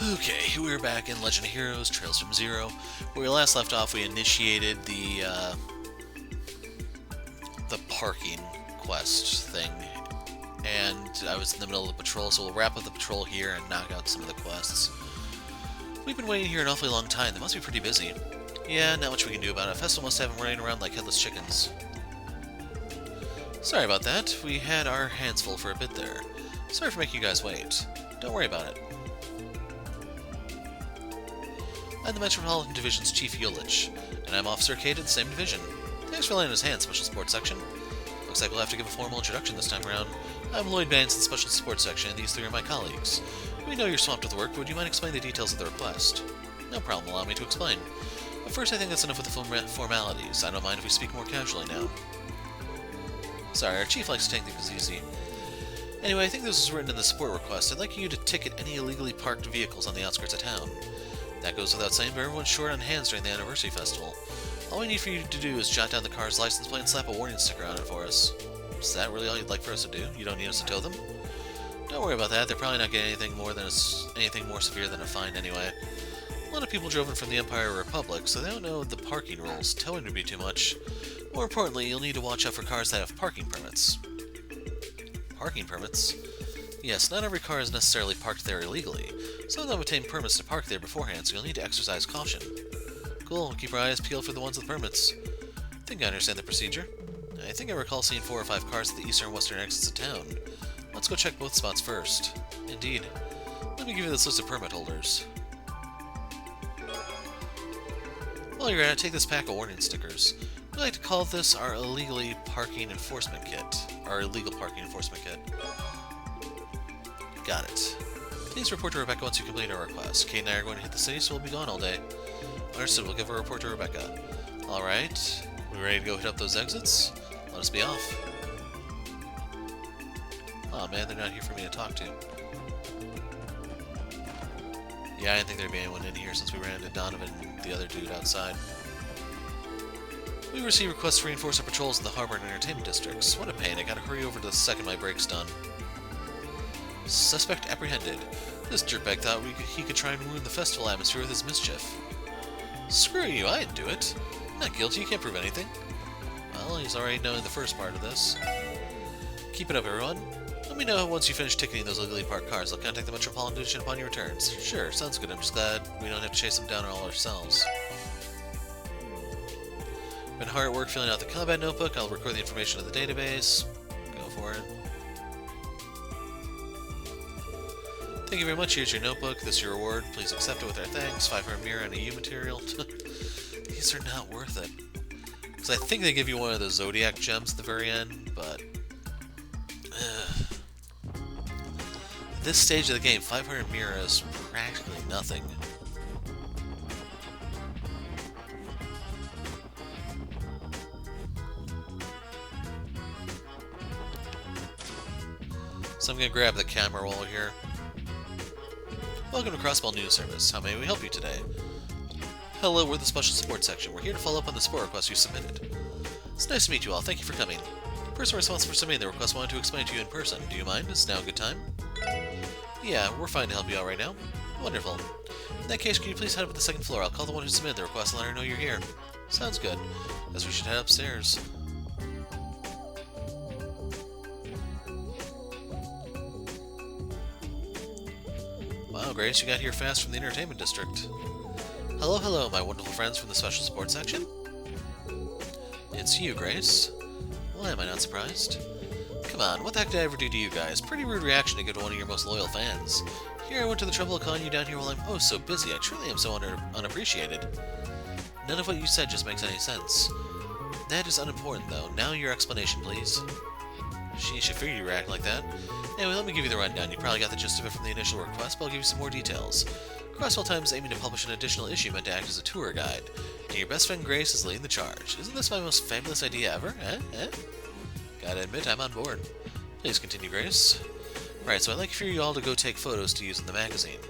Okay, we're back in Legend of Heroes, Trails from Zero. Where we last left off, we initiated the parking quest thing, and I was in the middle of the patrol, so we'll wrap up the patrol here and knock out some of the quests. We've been waiting here an awfully long time. They must be pretty busy. Yeah, not much we can do about it. Festival must have them running around like headless chickens. Sorry about that. We had our hands full for a bit there. Sorry for making you guys wait. Don't worry about it. I'm the Metropolitan Division's Chief Yulich, and I'm Officer Cade of the same division. Thanks for lending us hand, Special Support Section. Looks like we'll have to give a formal introduction this time around. I'm Lloyd Banks in the Special Support Section, and these three are my colleagues. We know you're swamped with work, but would you mind explaining the details of the request? No problem, allow me to explain. But first, I think that's enough with the formalities. I don't mind if we speak more casually now. Sorry, our chief likes to take things easy. Anyway, I think this was written in the support request. I'd like you to ticket any illegally parked vehicles on the outskirts of town. That goes without saying, but everyone's short on hands during the anniversary festival. All we need for you to do is jot down the car's license plate and slap a warning sticker on it for us. Is that really all you'd like for us to do? You don't need us to tow them? Don't worry about that. They're probably not getting anything more severe than a fine anyway. A lot of people drove in from the Empire or Republic, so they don't know the parking rules. Towing would be too much. More importantly, you'll need to watch out for cars that have parking permits. Parking permits? Yes, not every car is necessarily parked there illegally. Some of them obtain permits to park there beforehand, so you'll need to exercise caution. Cool, we'll keep our eyes peeled for the ones with permits. I think I understand the procedure. I think I recall seeing 4 or 5 cars at the eastern and western exits of town. Let's go check both spots first. Indeed. Let me give you this list of permit holders. While you're at it, take this pack of warning stickers. We like to call this our illegal parking enforcement kit. Got it. Please report to Rebecca once you complete our request. Kate and I are going to hit the city, so we'll be gone all day. Understood, we'll give a report to Rebecca. Alright, we ready to go hit up those exits? Let us be off. Aw man, they're not here for me to talk to. Yeah, I didn't think there'd be anyone in here since we ran into Donovan and the other dude outside. We received requests to reinforce our patrols in the harbor and entertainment districts. What a pain, I gotta hurry over the second my break's done. Suspect apprehended. This dirtbag thought he could try and ruin the festival atmosphere with his mischief. Screw you, I didn't do it. I'm not guilty, you can't prove anything. Well, he's already knowing the first part of this. Keep it up, everyone. Let me know once you finish ticketing those illegally parked cars. I'll contact the Metropolitan Division upon your returns. Sure, sounds good. I'm just glad we don't have to chase them down all ourselves. Been hard at work filling out the combat notebook. I'll record the information in the database. Go for it. Thank you very much. Here's your notebook. This is your reward. Please accept it with our thanks. 500 mirror and a U material. These are not worth it. Because I think they give you one of the Zodiac gems at the very end, but... At this stage of the game, 500 mirror is practically nothing. So I'm going to grab the camera roll here. Welcome to Crossbell News Service. How may we help you today? Hello, we're the Special Support Section. We're here to follow up on the support request you submitted. It's nice to meet you all. Thank you for coming. The person responsible for submitting the request wanted to explain it to you in person. Do you mind? Is now a good time? Yeah, we're fine to help you out right now. Wonderful. In that case, can you please head up to the second floor? I'll call the one who submitted the request and let her know you're here. Sounds good. Guess we should head upstairs. Wow, Grace, you got here fast from the entertainment district. Hello, hello, my wonderful friends from the Special Support Section. It's you, Grace. Why am I not surprised? Come on, what the heck did I ever do to you guys? Pretty rude reaction to give to one of your most loyal fans. Here I went to the trouble of calling you down here while I'm oh so busy. I truly am so unappreciated. None of what you said just makes any sense. That is unimportant, though. Now your explanation, please. Sheesh, I figured you were acting like that. Anyway, let me give you the rundown. You probably got the gist of it from the initial request, but I'll give you some more details. Crossbell Time is aiming to publish an additional issue meant to act as a tour guide, and your best friend Grace is leading the charge. Isn't this my most fabulous idea ever, eh? Gotta admit, I'm on board. Please continue, Grace. Right, so I'd like for you all to go take photos to use in the magazine.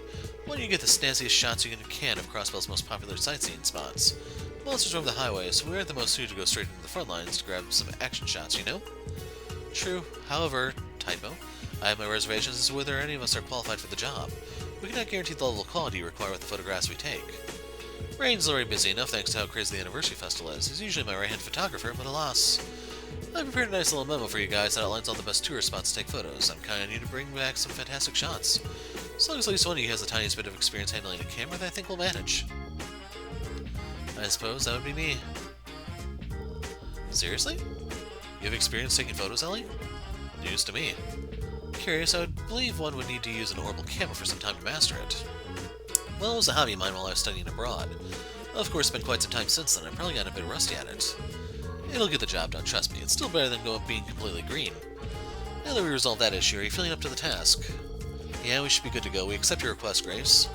Why don't you get the snazziest shots you can of Crossbell's most popular sightseeing spots? Monsters roam the highway, so we aren't the most suited to go straight into the front lines to grab some action shots, you know? True. However, typo, I have my reservations as to whether any of us are qualified for the job. we cannot guarantee the level of quality required with the photographs we take. Rain's already busy enough thanks to how crazy the anniversary festival is. He's usually my right-hand photographer, but alas. I prepared a nice little memo for you guys that outlines all the best tourist spots to take photos. I'm counting on you to bring back some fantastic shots. As long as at least one of you has the tiniest bit of experience handling a camera, then I think we'll manage. I suppose that would be me. Seriously? You have experience taking photos, Ellie? News to me. Curious, I would believe one would need to use an orbital camera for some time to master it. Well, it was a hobby of mine while I was studying abroad. Of course, it's been quite some time since then. I've probably gotten a bit rusty at it. It'll get the job done, trust me. It's still better than being completely green. Now that we resolved that issue, are you feeling up to the task? Yeah, we should be good to go. We accept your request, Grace.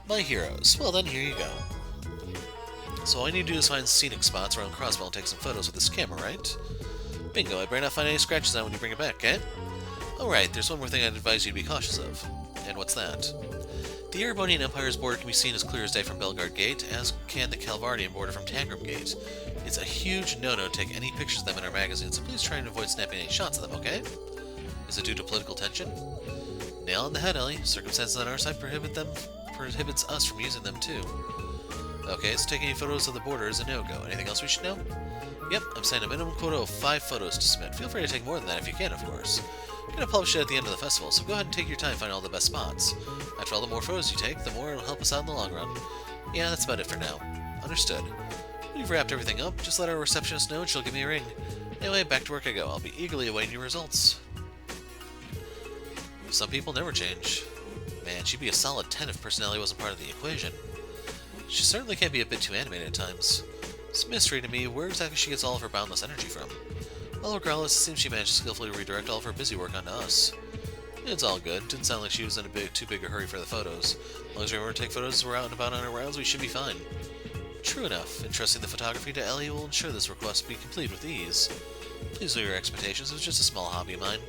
My heroes. Well then, here you go. So all I need to do is find scenic spots around Crossbell and take some photos with this camera, right? Bingo, I better not find any scratches on when you bring it back, eh? Alright, there's one more thing I'd advise you to be cautious of. And what's that? The Erebonian Empire's border can be seen as clear as day from Belgard Gate, as can the Calvardian border from Tangram Gate. It's a huge no-no to take any pictures of them in our magazine, so please try and avoid snapping any shots of them, okay? Is it due to political tension? Nail on the head, Ellie. Circumstances on our side prohibits us from using them, too. Okay, so taking any photos of the border is a no-go. Anything else we should know? Yep, I'm setting a minimum quota of 5 photos to submit. Feel free to take more than that if you can, of course. I'm going to publish it at the end of the festival, so go ahead and take your time finding all the best spots. After all, the more photos you take, the more it'll help us out in the long run. Yeah, that's about it for now. Understood. When you've wrapped everything up, just let our receptionist know and she'll give me a ring. Anyway, back to work I go. I'll be eagerly awaiting your results. Some people never change. Man, she'd be a solid 10 if personality wasn't part of the equation. She certainly can be a bit too animated at times. It's a mystery to me where exactly she gets all of her boundless energy from. Well, regardless, it seems she managed to skillfully redirect all of her busy work onto us. It's all good. Didn't sound like she was in too big a hurry for the photos. As long as we remember to take photos as we're out and about on our rounds, we should be fine. True enough. Entrusting the photography to Ellie will ensure this request be complete with ease. Please lower your expectations. It was just a small hobby of mine.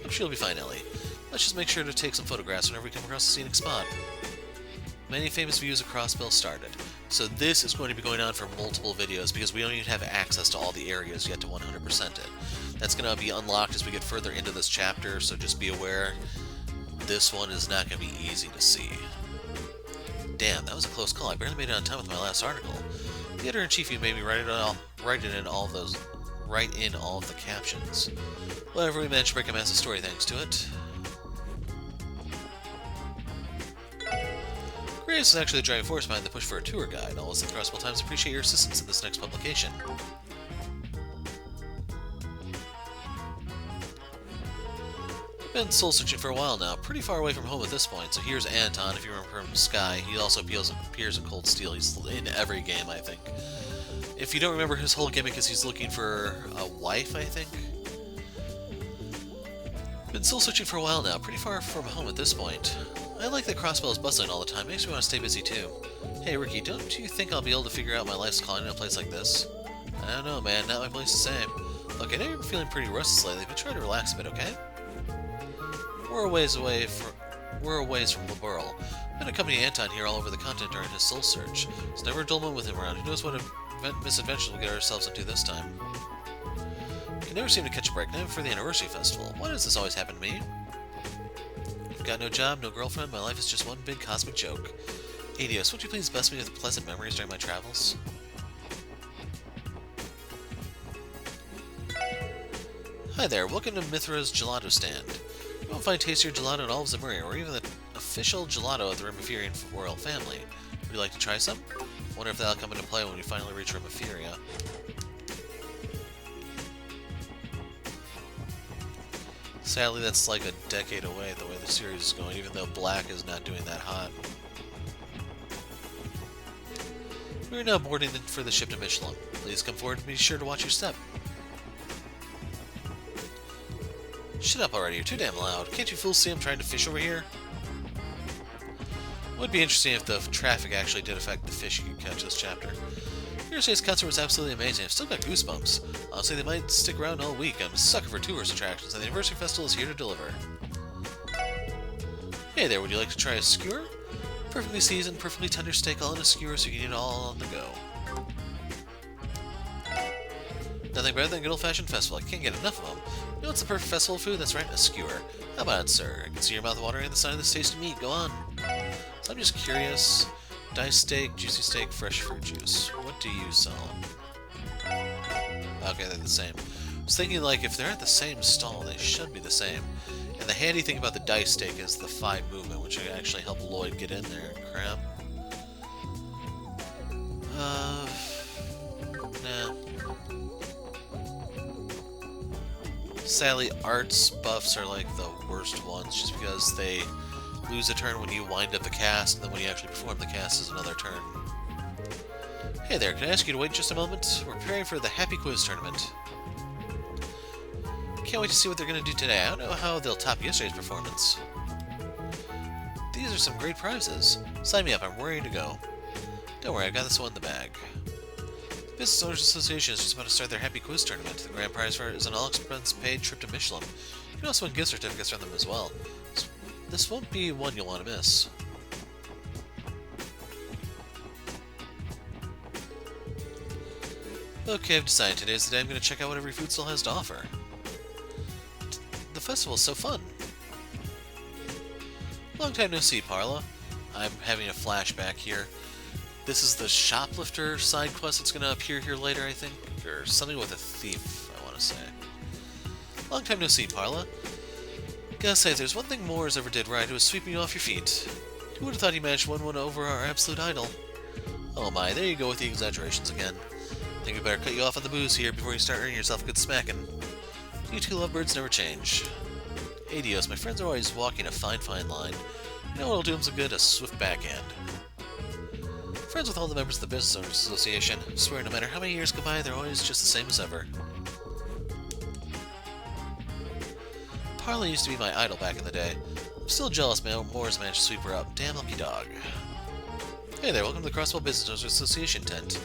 I'm sure you'll be fine, Ellie. Let's just make sure to take some photographs whenever we come across a scenic spot. Many famous views of Crossbell started. So this is going to be going on for multiple videos because we don't even have access to all the areas yet to 100% it. That's going to be unlocked as we get further into this chapter, so just be aware this one is not going to be easy to see. Damn, that was a close call. I barely made it on time with my last article. The editor-in-chief made me write in all of the captions. Whatever, we managed to break a massive story thanks to it. Grace is actually the driving force behind the push for a tour guide. All us at Crossbell Times appreciate your assistance in this next publication. I've been soul-searching for a while now, pretty far away from home at this point, so here's Anton, if you remember from Sky. He also appears in Cold Steel. He's in every game, I think. If you don't remember, his whole gimmick is he's looking for a wife, I think? Been soul-searching for a while now, pretty far from home at this point. I like that Crossbell is bustling all the time, makes me want to stay busy too. Hey Ricky, don't you think I'll be able to figure out my life's calling in a place like this? I don't know, man, not my place to say. Look, I know you're feeling pretty restless lately, but try to relax a bit, okay? We're a ways from Laburl. I've been accompanying Anton here all over the continent during his soul search. It's never a dull moment with him around. Who knows what misadventures we'll get ourselves into this time. I can never seem to catch a break, not even for the anniversary festival. Why does this always happen to me? I've got no job, no girlfriend, my life is just one big cosmic joke. Adios, would you please bless me with pleasant memories during my travels? Hi there, welcome to Mithra's Gelato Stand. You won't find tastier gelato in all of Zemuria, or even the official gelato of the Rimiferian royal family. Would you like to try some? Wonder if that'll come into play when we finally reach Rimiferia. Sadly, that's like a decade away the way the series is going, even though Black is not doing that hot. We are now boarding for the ship to Michelin. Please come forward and be sure to watch your step. Shut up already, you're too damn loud. Can't you fools see I'm trying to fish over here? It would be interesting if the traffic actually did affect the fish you could catch this chapter. Yesterday's concert was absolutely amazing. I've still got goosebumps. Honestly, they might stick around all week. I'm a sucker for tourist attractions, and the Anniversary Festival is here to deliver. Hey there, would you like to try a skewer? Perfectly seasoned, perfectly tender steak all in a skewer so you can eat it all on the go. Nothing better than a good old-fashioned festival. I can't get enough of them. You know what's the perfect festival food? That's right, a skewer. How about it, sir? I can see your mouth watering at the sight of this tasty meat. Go on. So I'm just curious. Diced steak, juicy steak, fresh fruit juice. What do you sell? Okay, they're the same. I was thinking, like, if they're at the same stall, they should be the same. And the handy thing about the diced steak is the 5 movement, which can actually help Lloyd get in there and cram. Nah. Sadly, arts buffs are like the worst ones, just because they lose a turn when you wind up the cast, and then when you actually perform the cast is another turn. Hey there, can I ask you to wait just a moment? We're preparing for the Happy Quiz Tournament. Can't wait to see what they're going to do today. I don't know how they'll top yesterday's performance. These are some great prizes. Sign me up, I'm ready to go. Don't worry, I've got this one in the bag. The Business Owners Association is just about to start their Happy Quiz Tournament. The grand prize for it is an all-expense-paid trip to Michelin. You can also win gift certificates from them as well. This won't be one you'll want to miss. Okay, I've decided today's the day I'm going to check out what every food stall has to offer. The festival is so fun. Long time no see, Parla. I'm having a flashback here. This is the shoplifter side quest that's going to appear here later, I think? Or something with a thief, I want to say. Long time no see, Parla. Gotta say, if there's one thing Moores ever did right, it was sweeping you off your feet. Who would have thought he managed to win one over our absolute idol? Oh my, there you go with the exaggerations again. Think we better cut you off on the booze here before you start earning yourself a good smacking. You two lovebirds never change. Adios, my friends are always walking a fine line. You know what'll do them so good? A swift backhand. Friends with all the members of the Business Owners Association. I swear no matter how many years go by, they're always just the same as ever. Parla used to be my idol back in the day. I'm still jealous Moore's managed to sweep her up. Damn lucky dog. Hey there, welcome to the Crossbow Business Owners Association tent.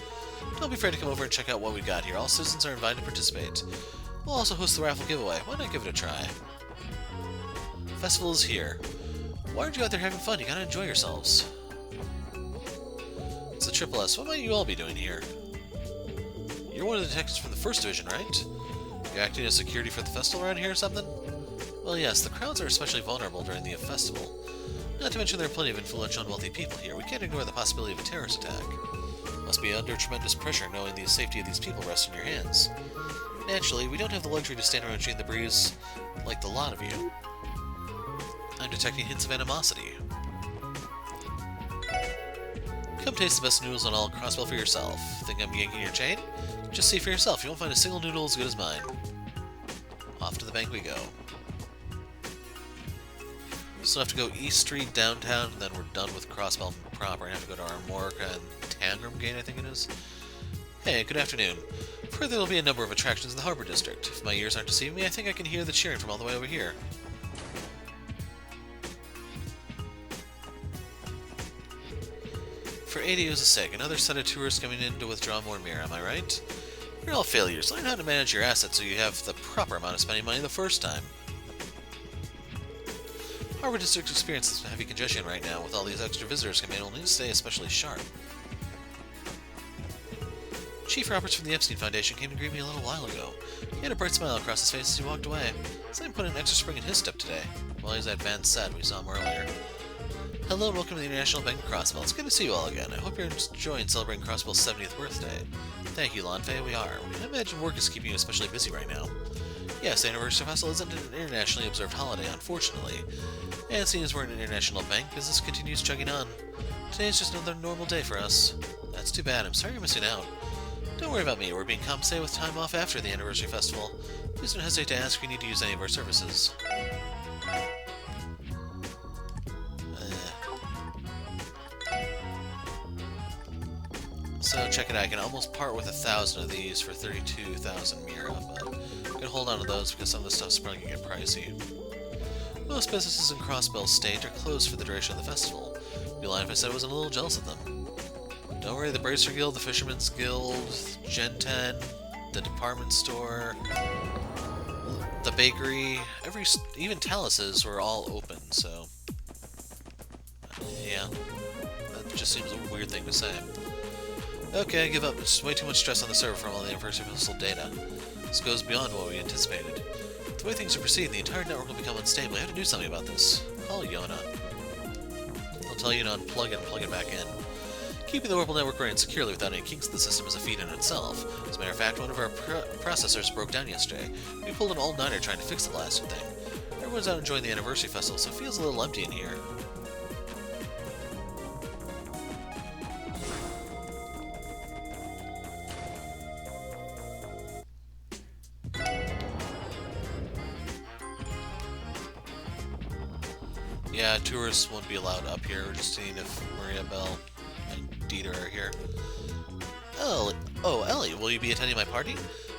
Don't be afraid to come over and check out what we've got here. All citizens are invited to participate. We'll also host the raffle giveaway. Why not give it a try? The festival is here. Why aren't you out there having fun? You gotta enjoy yourselves. It's the Triple S. What might you all be doing here? You're one of the detectives from the First Division, right? You're acting as security for the festival around here or something? Well, yes, the crowds are especially vulnerable during the festival. Not to mention there are plenty of influential and wealthy people here. We can't ignore the possibility of a terrorist attack. Must be under tremendous pressure knowing the safety of these people rests in your hands. Naturally, we don't have the luxury to stand around shooting the breeze like the lot of you. I'm detecting hints of animosity. Come taste the best noodles on all Crossbell for yourself. Think I'm yanking your chain? Just see for yourself. You won't find a single noodle as good as mine. Off to the bank we go. So I have to go East Street, downtown, and then we're done with Crossbell proper. I have to go to Armorica and Tangram Gate, I think it is. Hey, good afternoon. Further, there'll be a number of attractions in the Harbor District. If my ears aren't deceiving me, I think I can hear the cheering from all the way over here. For ADO's sake, another set of tourists coming in to withdraw more mirror, am I right? You're all failures. Learn how to manage your assets so you have the proper amount of spending money the first time. Harbor District's experiences heavy congestion right now. With all these extra visitors coming in, we'll need to stay especially sharp. Chief Roberts from the Epstein Foundation came to greet me a little while ago. He had a bright smile across his face as he walked away. Something put an extra spring in his step today. While he was at Van Set, we saw him earlier. Hello and welcome to the International Bank of Crossbell. It's good to see you all again. I hope you're enjoying celebrating Crossbell's 70th birthday. Thank you, Lanfei. We are. I imagine work is keeping you especially busy right now. Yes, the Anniversary Festival isn't an internationally observed holiday, unfortunately. And seeing as we're an international bank, business continues chugging on. Today is just another normal day for us. That's too bad. I'm sorry you're missing out. Don't worry about me. We're being compensated with time off after the Anniversary Festival. Please don't hesitate to ask if you need to use any of our services. So check it out, I can almost part with 1,000 of these for 32,000 Mira, but I'm going to hold on to those because some of this stuff's probably going to get pricey. Most businesses in Crossbell State are closed for the duration of the festival. You'd be lying if I said I wasn't a little jealous of them. Don't worry, the Bracer Guild, the Fisherman's Guild, Gen 10, the department store, the bakery, even Talus's were all open, so... yeah, that just seems a weird thing to say. Okay, I give up. It's way too much stress on the server from all the Anniversary Festival data. This goes beyond what we anticipated. The way things are proceeding, the entire network will become unstable. I have to do something about this. Call Yona. He'll tell you to unplug it and plug it back in. Keeping the Whirlpool network running securely without any kinks in the system is a feat in itself. As a matter of fact, one of our processors broke down yesterday. We pulled an all-nighter trying to fix the blasted thing. Everyone's out enjoying the anniversary festival, so it feels a little empty in here. Yeah, tourists won't be allowed up here. We're just seeing if Maria, Belle, and Dieter are here. Ellie, will you be attending my party?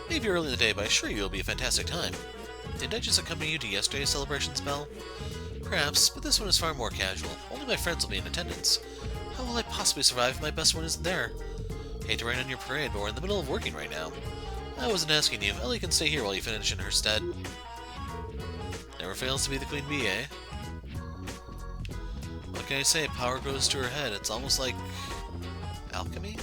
Maybe early in the day, but I assure you it'll be a fantastic time. Did I just accompany you to yesterday's celebrations, Belle? Perhaps, but this one is far more casual. Only my friends will be in attendance. How will I possibly survive if my best one isn't there? Hate to rain on your parade, but we're in the middle of working right now. I wasn't asking you. Ellie can stay here while you finish in her stead. Never fails to be the queen bee, eh? What can I say? Power goes to her head. It's almost like alchemy?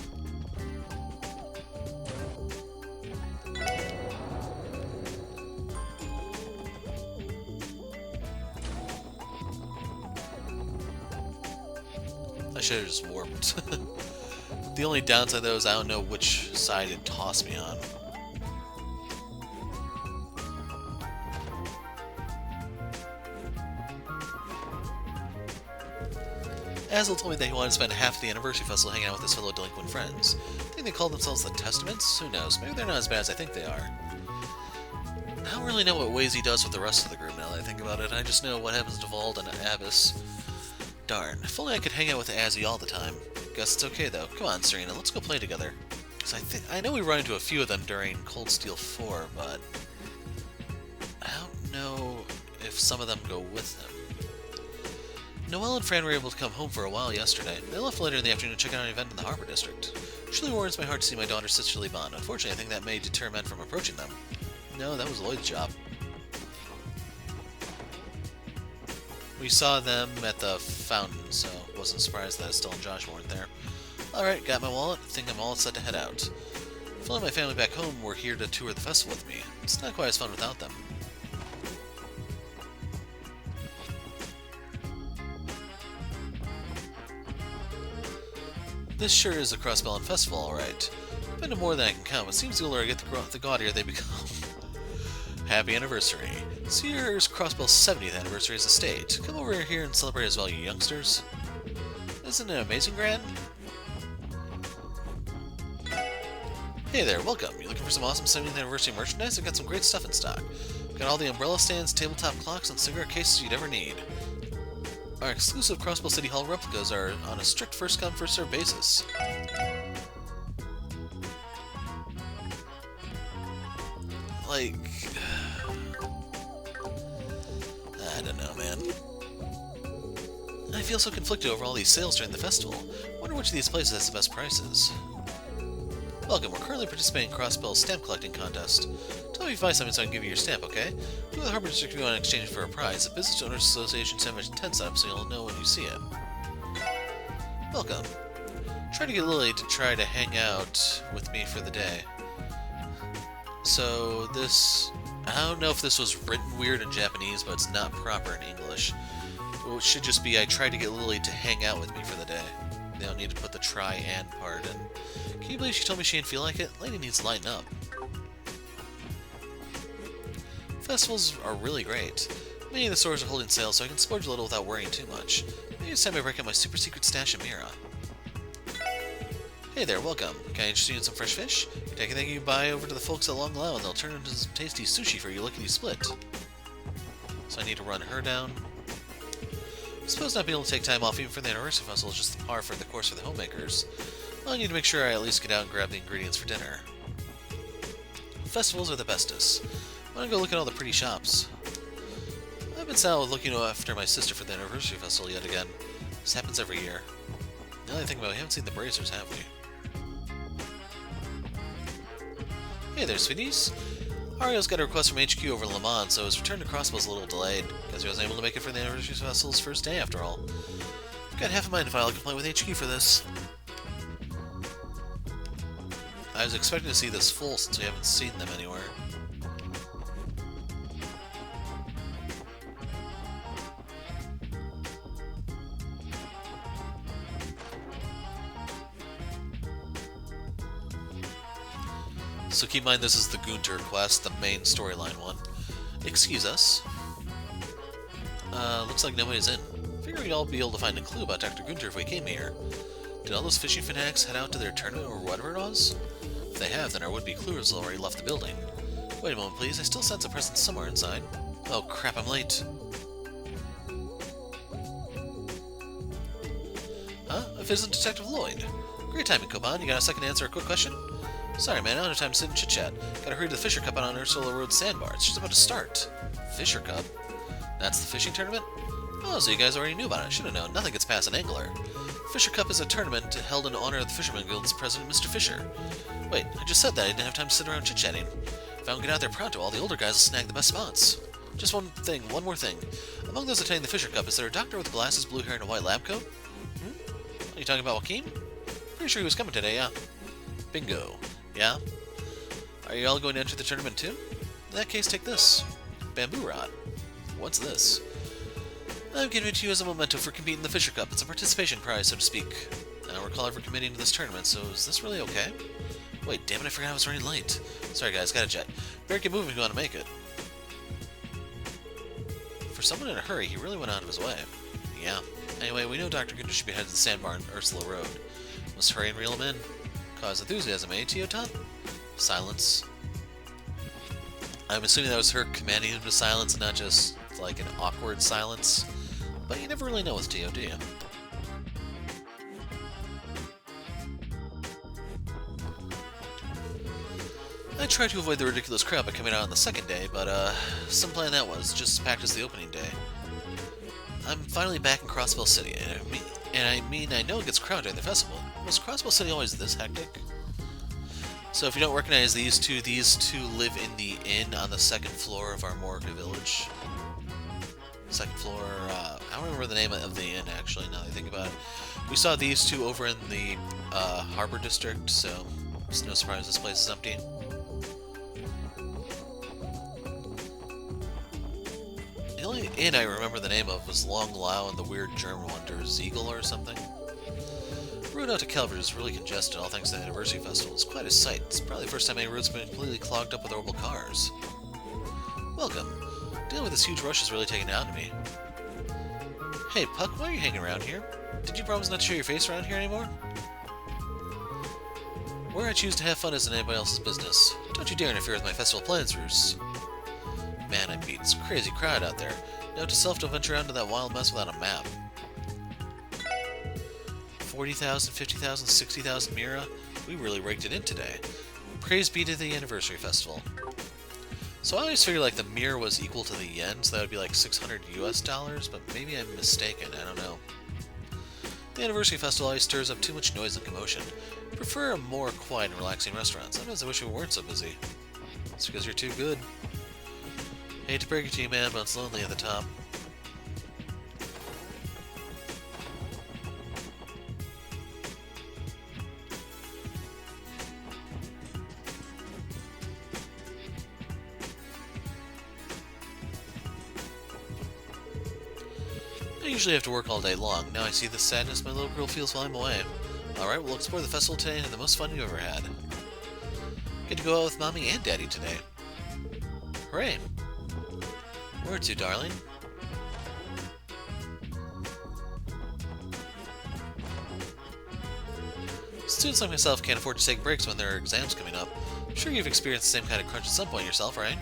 I should have just warped. The only downside though is I don't know which side it tossed me on. Azel told me that he wanted to spend half the anniversary festival hanging out with his fellow delinquent friends. I think they call themselves the Testaments? Who knows? Maybe they're not as bad as I think they are. I don't really know what ways he does with the rest of the group now that I think about it. I just know what happens to Vald and Abbas. Darn, if only I could hang out with Azzy all the time. Guess it's okay though. Come on, Serena, let's go play together. Cause I know we run into a few of them during Cold Steel 4, but I don't know if some of them go with them. Noelle and Fran were able to come home for a while yesterday. They left later in the afternoon to check out an event in the Harbor District. It truly warms my heart to see my daughter's sisterly bond. Unfortunately, I think that may deter men from approaching them. No, that was Lloyd's job. We saw them at the fountain, so wasn't surprised that Estelle and Josh weren't there. Alright, got my wallet. Think I'm all set to head out. If only my family back home were here to tour the festival with me. It's not quite as fun without them. This sure is a Crossbellin festival, alright. Been to more than I can count, but seems the older I get, the gaudier they become. Happy anniversary. This year's Crossbell's 70th anniversary as a state. Come over here and celebrate as well, you youngsters. Isn't it amazing, Gran? Hey there, welcome. You looking for some awesome 70th anniversary merchandise? I've got some great stuff in stock. Got all the umbrella stands, tabletop clocks, and cigarette cases you'd ever need. Our exclusive Crossbell City Hall replicas are on a strict first-come, first-served basis. Like... I don't know, man. I feel so conflicted over all these sales during the festival. Wonder which of these places has the best prices. Welcome, we're currently participating in Crossbell's stamp collecting contest. Tell me if you find something so I can give you your stamp, okay? Do the Harbor District if you want to exchange for a prize. The Business Owners Association sent a 10 set up so you'll know when you see it. Welcome. Try to get Lily to try to hang out with me for the day. So this... I don't know if this was written weird in Japanese, but it's not proper in English. It should just be, I tried to get Lily to hang out with me for the day. They don't need to put the try and part in. Can you believe she told me she didn't feel like it? Lady needs to lighten up. Festivals are really great. Many of the stores are holding sales, so I can splurge a little without worrying too much. Maybe it's time I break out my super secret stash of Mira. Hey there, welcome. Can I interest you in some fresh fish? Take anything you buy over to the folks at Long Lao and they'll turn into some tasty sushi for you lickety-split. So I need to run her down. I suppose not being able to take time off even for the anniversary festival is just par for the course for the homemakers. Well, I need to make sure I at least get out and grab the ingredients for dinner. Festivals are the bestest. I want to go look at all the pretty shops. I've been sad with looking after my sister for the anniversary festival yet again. This happens every year. Now that I think about it, we haven't seen the Brazers, have we? Hey there, sweeties. Ario's got a request from HQ over in Le Mans, so his return to Crossbell's a little delayed, because he wasn't able to make it for the anniversary festival's first day after all. I've got half a mind to file a complaint with HQ for this. I was expecting to see this full since we haven't seen them anywhere. So keep in mind this is the Dieter quest, the main storyline one. Excuse us. Looks like nobody's in. Figure we'd all be able to find a clue about Dr. Gunter if we came here. Did all those fishing fanatics head out to their tournament or whatever it was? If they have, then our would-be cluers have already left the building. Wait a moment, please. I still sense a presence somewhere inside. Oh crap, I'm late. Huh? A visit Detective Lloyd. Great timing, Koban. You got a second to answer a quick question? Sorry, man. I don't have time to sit and chit-chat. Gotta hurry to the Fisher Cup out on Ursula Road sandbar. It's just about to start. Fisher Cup? That's the fishing tournament? Oh, so you guys already knew about it. Should have known. Nothing gets past an angler. Fisher Cup is a tournament held in honor of the Fisherman Guild's president, Mr. Fisher. Wait, I just said that. I didn't have time to sit around chit-chatting. If I don't get out there pronto, all the older guys will snag the best spots. Just one more thing. Among those attending the Fisher Cup, is there a doctor with glasses, blue hair, and a white lab coat? Are you talking about Joaquin? Pretty sure he was coming today, yeah. Bingo. Yeah? Are you all going to enter the tournament too? In that case, take this. Bamboo rod. What's this? I'm giving it to you as a memento for competing in the Fisher Cup. It's a participation prize, so to speak. I don't recall ever committing to this tournament, so is this really okay? Wait, damn it, I forgot I was running late. Sorry guys, got a jet. Better get moving if you want to make it. For someone in a hurry, he really went out of his way. Yeah. Anyway, we know Dr. Gunter should be headed to the sandbar on Ursula Road. Must hurry and reel him in. Cause enthusiasm, eh, Teotot? Silence. I'm assuming that was her commanding him to silence and not just, like, an awkward silence. But you never really know with Teo, do you? I tried to avoid the ridiculous crowd by coming out on the second day, but, some plan that was, just as packed as the opening day. I'm finally back in Crossbell City, and I know it gets crowded at the festival. Was Crossbell City always this hectic? So if you don't recognize these two live in the inn on the second floor of our Morga village. Second floor, I don't remember the name of the inn, actually, now that I think about it. We saw these two over in the Harbor District, so it's no surprise this place is empty. The only inn I remember the name of was Long Lao and the weird German one, Der Ziegel or something. The road out to Calvert is really congested, all thanks to the Anniversary Festival. It's quite a sight. It's probably the first time any road's been completely clogged up with horrible cars. Welcome. Dealing with this huge rush is really taking it out of me. Hey, Puck, why are you hanging around here? Did you promise not to show your face around here anymore? Where I choose to have fun isn't anybody else's business. Don't you dare interfere with my festival plans, Roos. Man, I'm beat. It's a crazy crowd out there. Note to self, don't venture out into that wild mess without a map. 40,000, 50,000, 60,000 Mira. We really raked it in today. Praise be to the Anniversary Festival. So I always figured like the Mira was equal to the yen, so that would be like 600 US dollars, but maybe I'm mistaken, I don't know. The Anniversary Festival always stirs up too much noise and commotion. I prefer a more quiet and relaxing restaurant. Sometimes I wish we weren't so busy. It's because you're too good. Hate to break it to you, man, but it's lonely at the top. I usually have to work all day long. Now I see the sadness my little girl feels while I'm away. Alright, we'll explore the festival today and have the most fun you've ever had. Get to go out with Mommy and Daddy today. Hooray! Where to, darling? Students like myself can't afford to take breaks when there are exams coming up. I'm sure you've experienced the same kind of crunch at some point yourself, right?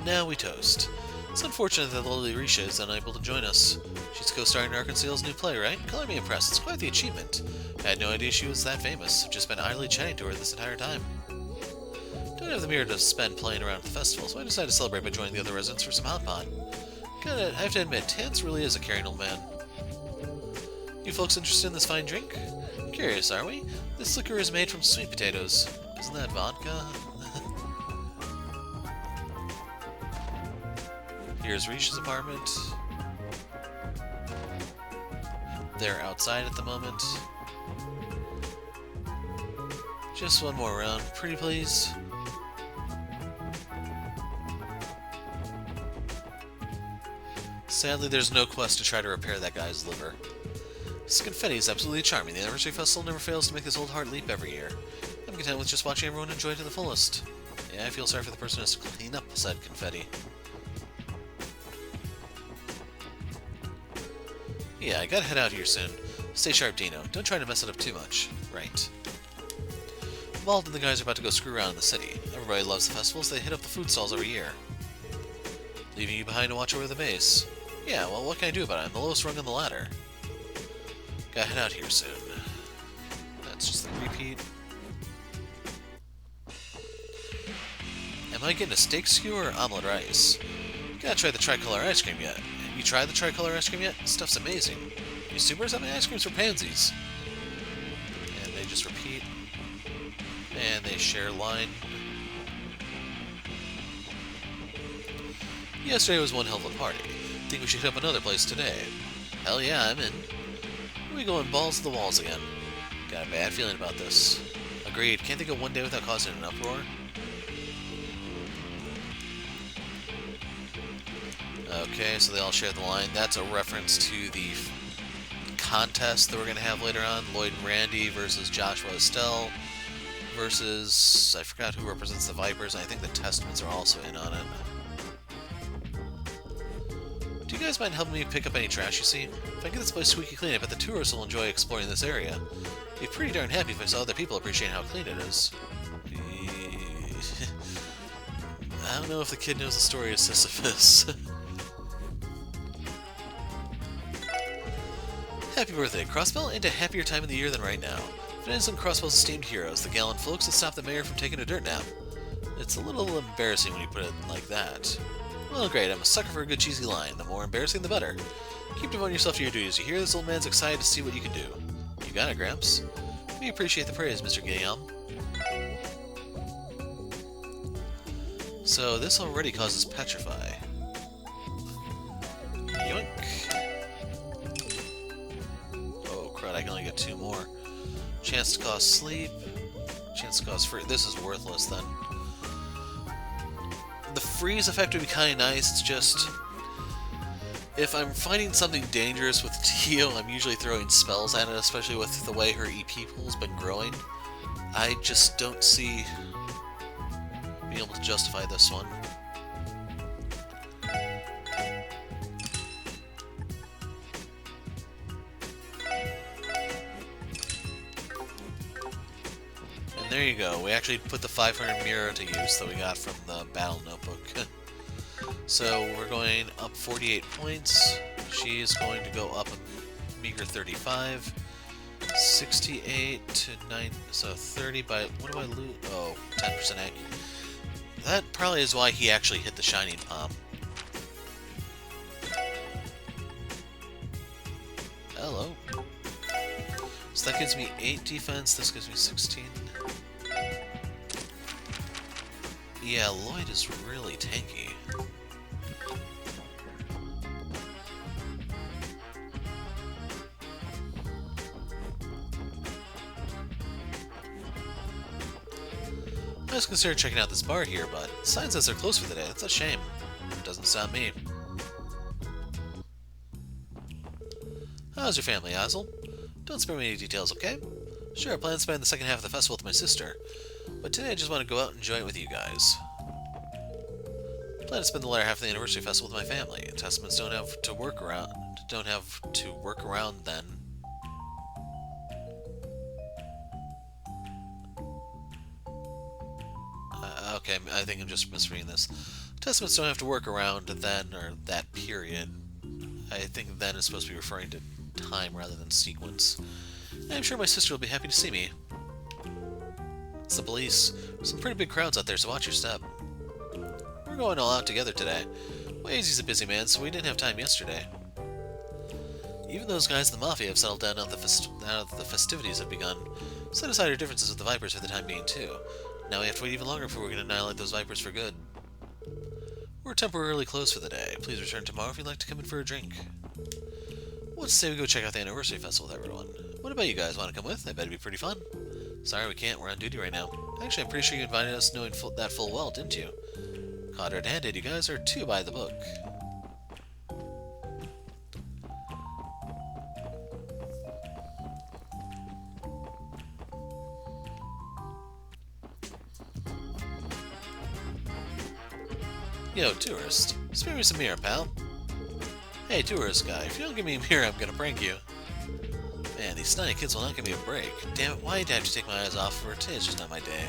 Now we toast. It's unfortunate that Lily Risha is unable to join us. She's co-starring in Arkansas's new play, right? Color me impressed. It's quite the achievement. I had no idea she was that famous. I've just been idly chatting to her this entire time. Don't have the mirror to spend playing around at the festival, so I decided to celebrate by joining the other residents for some hot pot. I have to admit, Tans really is a caring old man. You folks interested in this fine drink? Curious, are we? This liquor is made from sweet potatoes. Isn't that vodka? Here's Risha's apartment. They're outside at the moment. Just one more round, pretty please. Sadly, there's no quest to try to repair that guy's liver. This confetti is absolutely charming. The anniversary festival never fails to make this old heart leap every year. I'm content with just watching everyone enjoy it to the fullest. Yeah, I feel sorry for the person who has to clean up said confetti. Yeah, I gotta head out here soon. Stay sharp, Dino. Don't try to mess it up too much. Right. Vald and the guys are about to go screw around in the city. Everybody loves the festivals. They hit up the food stalls every year. Leaving you behind to watch over the base. Yeah, well, what can I do about it? I'm the lowest rung on the ladder. Gotta head out here soon. That's just the repeat. Am I getting a steak skewer or omelet rice? Gotta try the tricolor ice cream yet. Have you tried the tricolor ice cream yet? Stuff's amazing. You supers have ice creams for pansies. And they just repeat. And they share line. Yesterday was one hell of a party. Think we should hit up another place today? Hell yeah, I'm in. We going balls to the walls again. Got a bad feeling about this. Agreed. Can't think of one day without causing an uproar. Okay, so they all share the line. That's a reference to the contest that we're going to have later on. Lloyd and Randy versus Joshua Estelle versus... I forgot who represents the Vipers, and I think the Testaments are also in on it. Do you guys mind helping me pick up any trash you see? If I get this place squeaky clean, I bet the tourists will enjoy exploring this area. I'd be pretty darn happy if I saw other people appreciate how clean it is. I don't know if the kid knows the story of Sisyphus. Happy birthday, Crossbell, and a happier time of the year than right now. Finish on Crossbell's esteemed heroes, the gallant folks that stopped the mayor from taking a dirt nap. It's a little embarrassing when you put it like that. Well, great, I'm a sucker for a good cheesy line. The more embarrassing, the better. Keep devoting yourself to your duties. You hear this old man's excited to see what you can do. You got it, Gramps. We appreciate the praise, Mr. Guillaume. So, this already causes petrify. Yoink. Oh, crud, I can only get 2 more. Chance to cause sleep. Chance to cause free. This is worthless, then. The freeze effect would be kind of nice. It's just... if I'm finding something dangerous with Tio, I'm usually throwing spells at it, especially with the way her EP pool's been growing. I just don't see being able to justify this one. And there you go. We actually put the 500 mirror to use that we got from the battle notebook. So we're going up 48 points. She is going to go up a meager 35. 68 to 9, so 30 by, what do I lose? Oh, 10% accurate. That probably is why he actually hit the Shining Palm. Hello. So that gives me 8 defense, this gives me 16. Yeah, Lloyd is really tanky. I was considering checking out this bar here, but the sign says they're closed for the day. That's a shame. Doesn't stop me. How's your family, Azel? Don't spare me any details, okay? Sure, I plan to spend the second half of the festival with my sister, but today I just want to go out and enjoy it with you guys. I plan to spend the latter half of the anniversary festival with my family. Testaments don't have to work around then. Okay, I think I'm just misreading this. Testaments don't have to work around then, or that period. I think then is supposed to be referring to time rather than sequence. I'm sure my sister will be happy to see me. It's the police. Some pretty big crowds out there, so watch your step. We're going all out together today. Wazy's a busy man, so we didn't have time yesterday. Even those guys in the Mafia have settled down now that the festivities have begun. Set aside our differences with the Vipers for the time being, too. Now we have to wait even longer before we can annihilate those Vipers for good. We're temporarily closed for the day. Please return tomorrow if you'd like to come in for a drink. Let's say we go check out the anniversary festival with everyone. What about you guys? Want to come with? I bet it'd be pretty fun. Sorry we can't. We're on duty right now. Actually, I'm pretty sure you invited us knowing that full well, didn't you? Caught red-handed. You guys are too by the book. Yo, tourist. Spare me some mirror, pal. Hey, tourist guy, if you don't give me a mirror, I'm gonna prank you. Man, these snotty kids will not give me a break. Damn it, why did I have to take my eyes off for today's just not my day?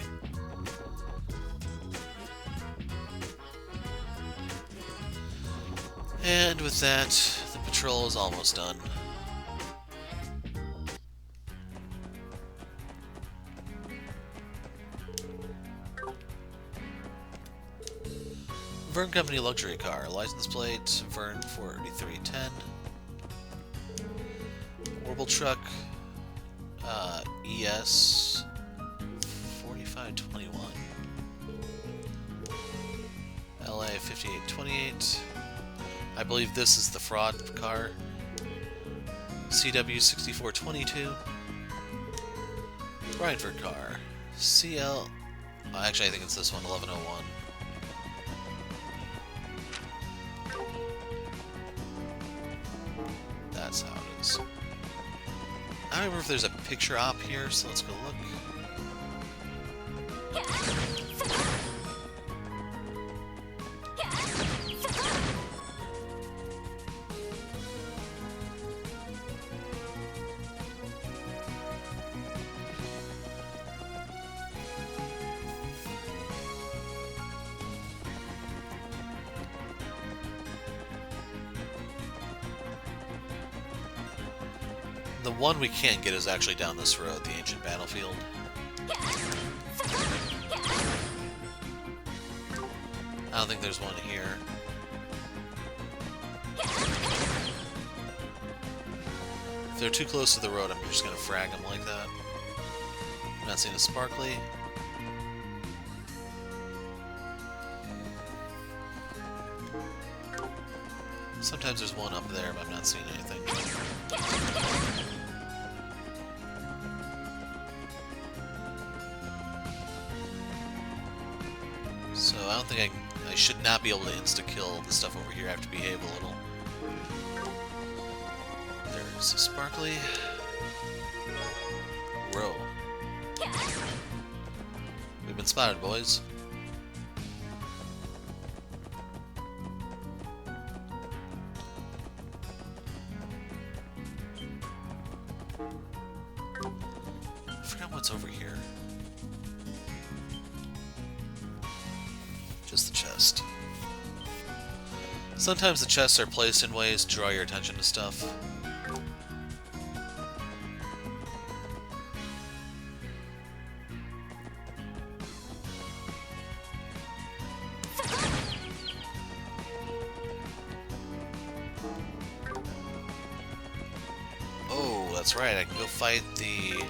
And with that, the patrol is almost done. Vern Company luxury car, license plate Vern 4310. Orbital truck, ES 4521. LA 5828. I believe this is the fraud car. CW 6422. Bryanford car. CL. Actually, I think it's this one, 1101. That's how it is. I don't remember if there's a picture op here, so let's go look. The one we can't get is actually down this road, the ancient battlefield. I don't think there's one here. If they're too close to the road, I'm just gonna frag them like that. I'm not seeing a sparkly. Sometimes there's one up there, but I'm not seeing anything. So I don't think I should not be able to insta-kill the stuff over here. I have to behave a little. There's a sparkly. Row. We've been spotted, boys. I forgot what's over here. Just the chest. Sometimes the chests are placed in ways to draw your attention to stuff. Oh, that's right, I can go fight the...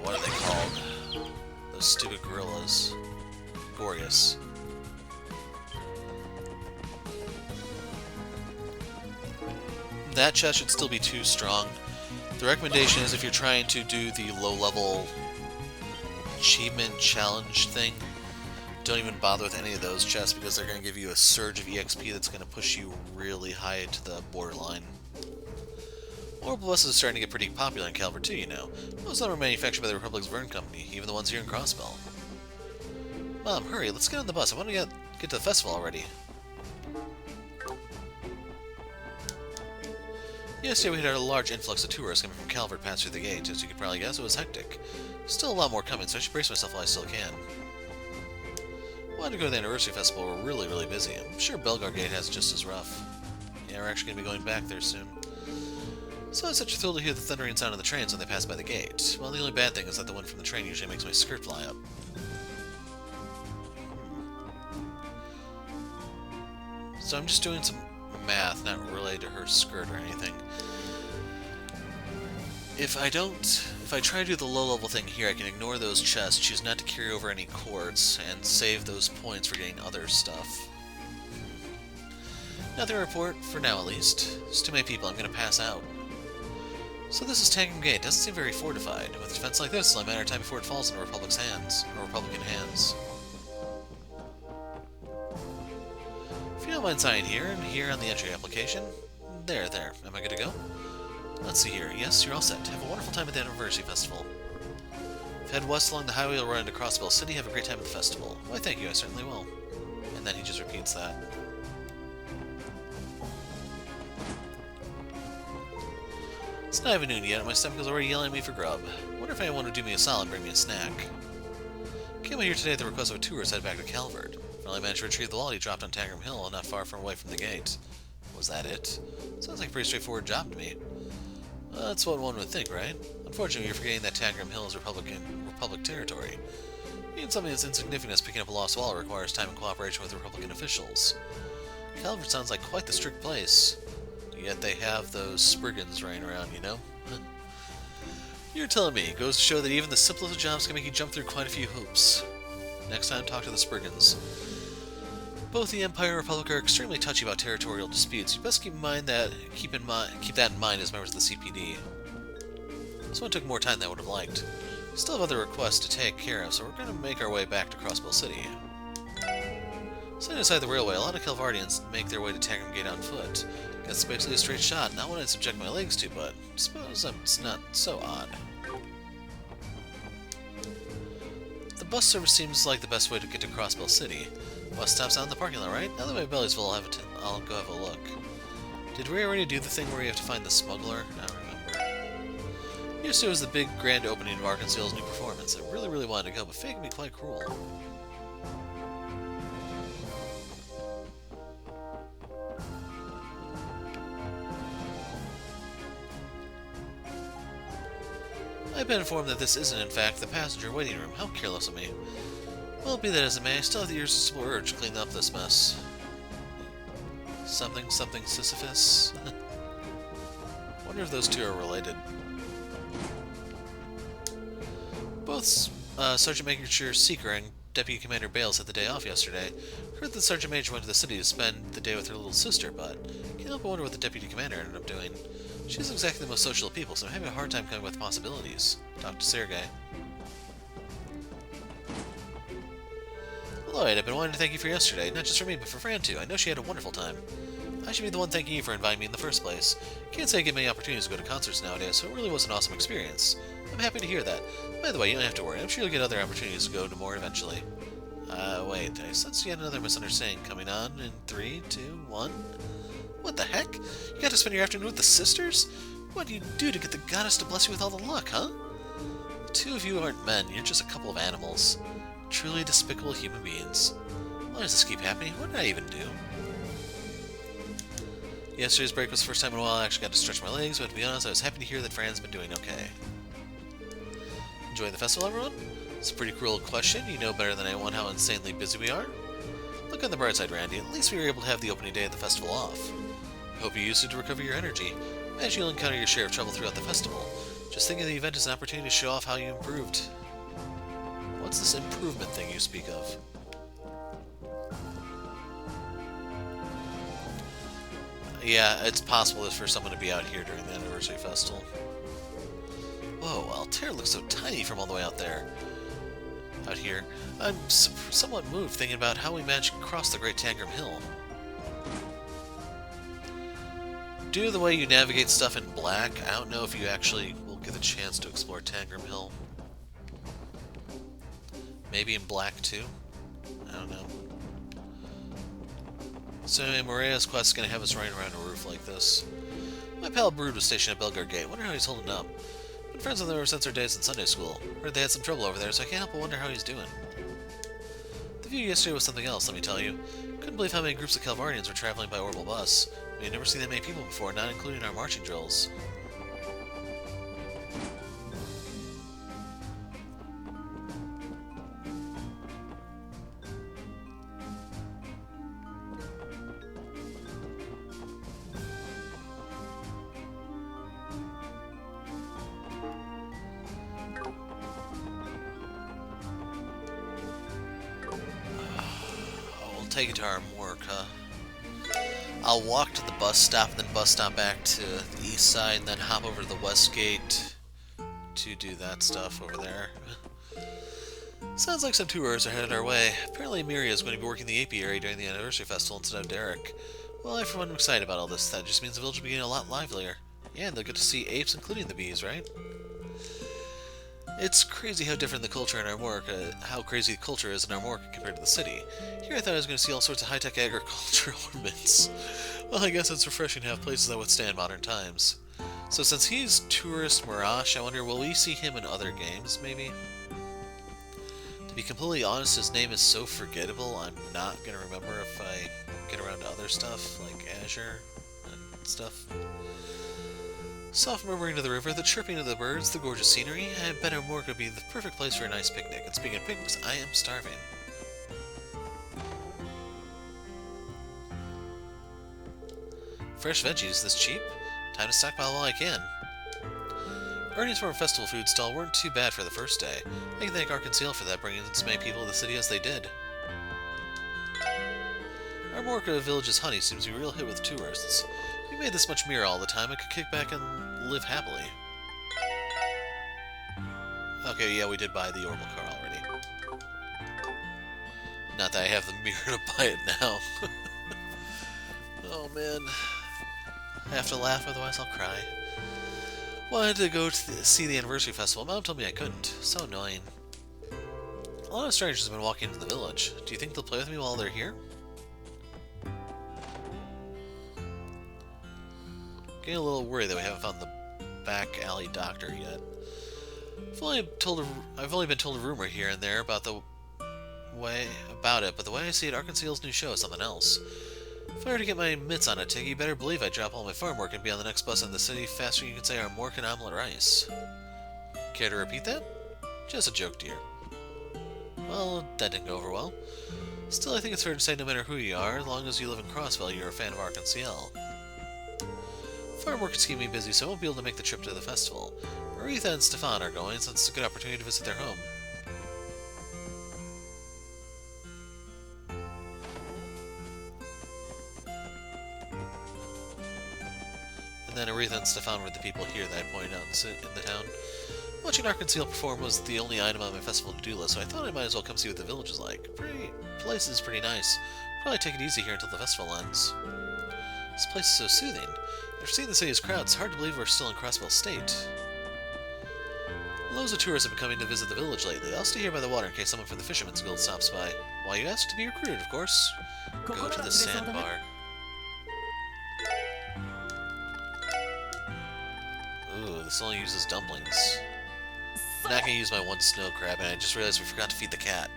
what are they called? Those stupid gorillas. Gorgeous. That chest should still be too strong. The recommendation is if you're trying to do the low-level achievement challenge thing, don't even bother with any of those chests because they're going to give you a surge of EXP that's going to push you really high to the borderline. Orbital buses are starting to get pretty popular in Calvert too, you know. Most of them are manufactured by the Republic's Vern Company, even the ones here in Crossbell. Mom, hurry, let's get on the bus. I want to get to the festival already. Yesterday we had a large influx of tourists coming from Calvert past through the gate. As you could probably guess, it was hectic. Still a lot more coming, so I should brace myself while I still can. Wanted to go to the anniversary festival. We're really busy. I'm sure Belgar Gate has it just as rough. Yeah, we're actually going to be going back there soon. So it's such a thrill to hear the thundering sound of the trains when they pass by the gate. Well, the only bad thing is that the wind from the train usually makes my skirt fly up. So I'm just doing some math, not related to her skirt or anything. If I try to do the low-level thing here, I can ignore those chests, choose not to carry over any quartz, and save those points for getting other stuff. Nothing to report, for now at least. There's too many people, I'm gonna pass out. So this is Tangham Gate. Doesn't seem very fortified. With a defense like this, it's only a matter of time before it falls into Republican hands. If you don't mind signing here, and here on the entry application. There. Am I good to go? Let's see here. Yes, you're all set. Have a wonderful time at the anniversary festival. If head west along the highway, you'll run into Crossbell City. Have a great time at the festival. Why, thank you, I certainly will. And then he just repeats that. It's not even noon yet, and my stomach is already yelling at me for grub. Wonder if anyone would do me a solid and bring me a snack. Came out here today at the request of a tourist headed back to Calvert. Finally managed to retrieve the wallet he dropped on Tangram Hill, not far from away from the gate. Was that it? Sounds like a pretty straightforward job to me. That's what one would think, right? Unfortunately, you're forgetting that Tangram Hill is Republic territory. Even something as insignificant as picking up a lost wallet requires time and cooperation with Republican officials. Calvert sounds like quite the strict place. Yet they have those Spriggans running around, you know? You're telling me. It goes to show that even the simplest of jobs can make you jump through quite a few hoops. Next time, talk to the Spriggans. Both the Empire and Republic are extremely touchy about territorial disputes. You best keep that in mind as members of the CPD. This one took more time than I would have liked. We still have other requests to take care of, so we're going to make our way back to Crossbell City. Sitting aside the railway, a lot of Calvardians make their way to Tangram Gate on foot. That's basically a straight shot, not what I'd subject my legs to, but I suppose it's not so odd. The bus service seems like the best way to get to Crossbell City. Bus stops out in the parking lot, right? Now that my belly's full, I'll go have a look. Did we already do the thing where you have to find the smuggler? I don't remember. Yesterday was the big grand opening of Arkansas's new performance. I really wanted to go, but fate can be quite cruel. I've been informed that this isn't, in fact, the passenger waiting room. How careless of me. Well, be that as it may, I still have the irresistible urge to clean up this mess. Something Sisyphus? Wonder if those two are related. Both Sergeant Major Seeker and Deputy Commander Bales had the day off yesterday. Heard that Sergeant Major went to the city to spend the day with her little sister, but can't help but wonder what the Deputy Commander ended up doing. She isn't exactly the most social of people, so I'm having a hard time coming up with possibilities. Talk to Sergei. Lloyd, I've been wanting to thank you for yesterday, not just for me, but for Fran too. I know she had a wonderful time. I should be the one thanking you for inviting me in the first place. Can't say I get many opportunities to go to concerts nowadays, so it really was an awesome experience. I'm happy to hear that. By the way, you don't have to worry. I'm sure you'll get other opportunities to go to more eventually. Wait, I sense yet another misunderstanding coming on in 3, 2, 1... What the heck? You got to spend your afternoon with the sisters? What do you do to get the goddess to bless you with all the luck, huh? The two of you aren't men, you're just a couple of animals. Truly despicable human beings. Why does this keep happening? What did I even do? Yesterday's break was the first time in a while I actually got to stretch my legs, but to be honest, I was happy to hear that Fran's been doing okay. Enjoying the festival, everyone? It's a pretty cruel question. You know better than anyone how insanely busy we are. Look on the bright side, Randy. At least we were able to have the opening day of the festival off. I hope you used it to recover your energy. Imagine you'll encounter your share of trouble throughout the festival. Just think of the event as an opportunity to show off how you improved. What's this improvement thing you speak of? Yeah, it's possible for someone to be out here during the anniversary festival. Whoa, Altair looks so tiny from all the way out there. Out here. I'm somewhat moved thinking about how we managed to cross the Great Tangram Hill. Due to the way you navigate stuff in black, I don't know if you actually will get the chance to explore Tangram Hill. Maybe in black too? I don't know. So anyway, Maria's quest is going to have us running around a roof like this. My pal Brood was stationed at Belgard Gate. Wonder how he's holding up. Been friends with him ever since our days in Sunday school. Heard they had some trouble over there, so I can't help but wonder how he's doing. The view yesterday was something else, let me tell you. Couldn't believe how many groups of Calvardians were traveling by orbital bus. We'd never seen that many people before, not including our marching drills. Take it to our work, huh? I'll walk to the bus stop, then bus stop back to the east side, and then hop over to the west gate to do that stuff over there. Sounds like some tours are headed our way. Apparently Miria is going to be working the apiary during the anniversary festival instead of Derek. Well, I for one am excited about all this. That just means the village will be getting a lot livelier. Yeah, and they'll get to see apes, including the bees, right? It's crazy how different the culture in Armorca, how crazy the culture is in Armorca compared to the city. Here I thought I was going to see all sorts of high-tech agricultural ornaments. Well, I guess it's refreshing to have places that withstand modern times. So since he's Tourist Mirage, I wonder, will we see him in other games, maybe? To be completely honest, his name is so forgettable, I'm not going to remember if I get around to other stuff, like Azure and stuff. Soft murmuring of the river, the chirping of the birds, the gorgeous scenery, I bet Armorca would be the perfect place for a nice picnic. And speaking of picnics, I am starving. Fresh veggies this cheap? Time to stockpile while I can. Earnings from our festival food stall weren't too bad for the first day. I can thank Arkansas for that, bringing as many people to the city as they did. Armorca Village's honey seems to be a real hit with tourists. If we made this much mirror all the time, I could kick back and live happily. Okay, yeah, we did buy the Orbital car already. Not that I have the mirror to buy it now. Oh man. I have to laugh, otherwise I'll cry. Wanted to go to see the anniversary festival. Mom told me I couldn't. So annoying. A lot of strangers have been walking into the village. Do you think they'll play with me while they're here? Getting a little worried that we haven't found the back alley doctor yet. I've only been told a rumor here and there about it, but the way I see it, Arkansas's new show is something else. If I were to get my mitts on it, Tiggy, you better believe I'd drop all my farm work and be on the next bus in the city faster than you can say Armorcan omelet rice. Care to repeat that? Just a joke, dear. Well, that didn't go over well. Still, I think it's fair to say no matter who you are, as long as you live in Crossville, you're a fan of Arkansas. Farm work is keeping me busy, so I won't be able to make the trip to the festival. Aretha and Stefan are going, so it's a good opportunity to visit their home. And then Aretha and Stefan were the people here that I pointed out in the town. Watching Arkansas perform was the only item on my festival to-do list, so I thought I might as well come see what the village is like. Place is pretty nice. Probably take it easy here until the festival ends. This place is so soothing. After seeing the city's crowd, it's hard to believe we're still in Crossville State. Loads of tourists have been coming to visit the village lately. I'll stay here by the water in case someone from the Fisherman's Guild stops by. Why, you asked to be recruited, of course. Go to the sandbar. Ooh, this only uses dumplings. I'm not gonna use my one snow crab, and I just realized we forgot to feed the cat.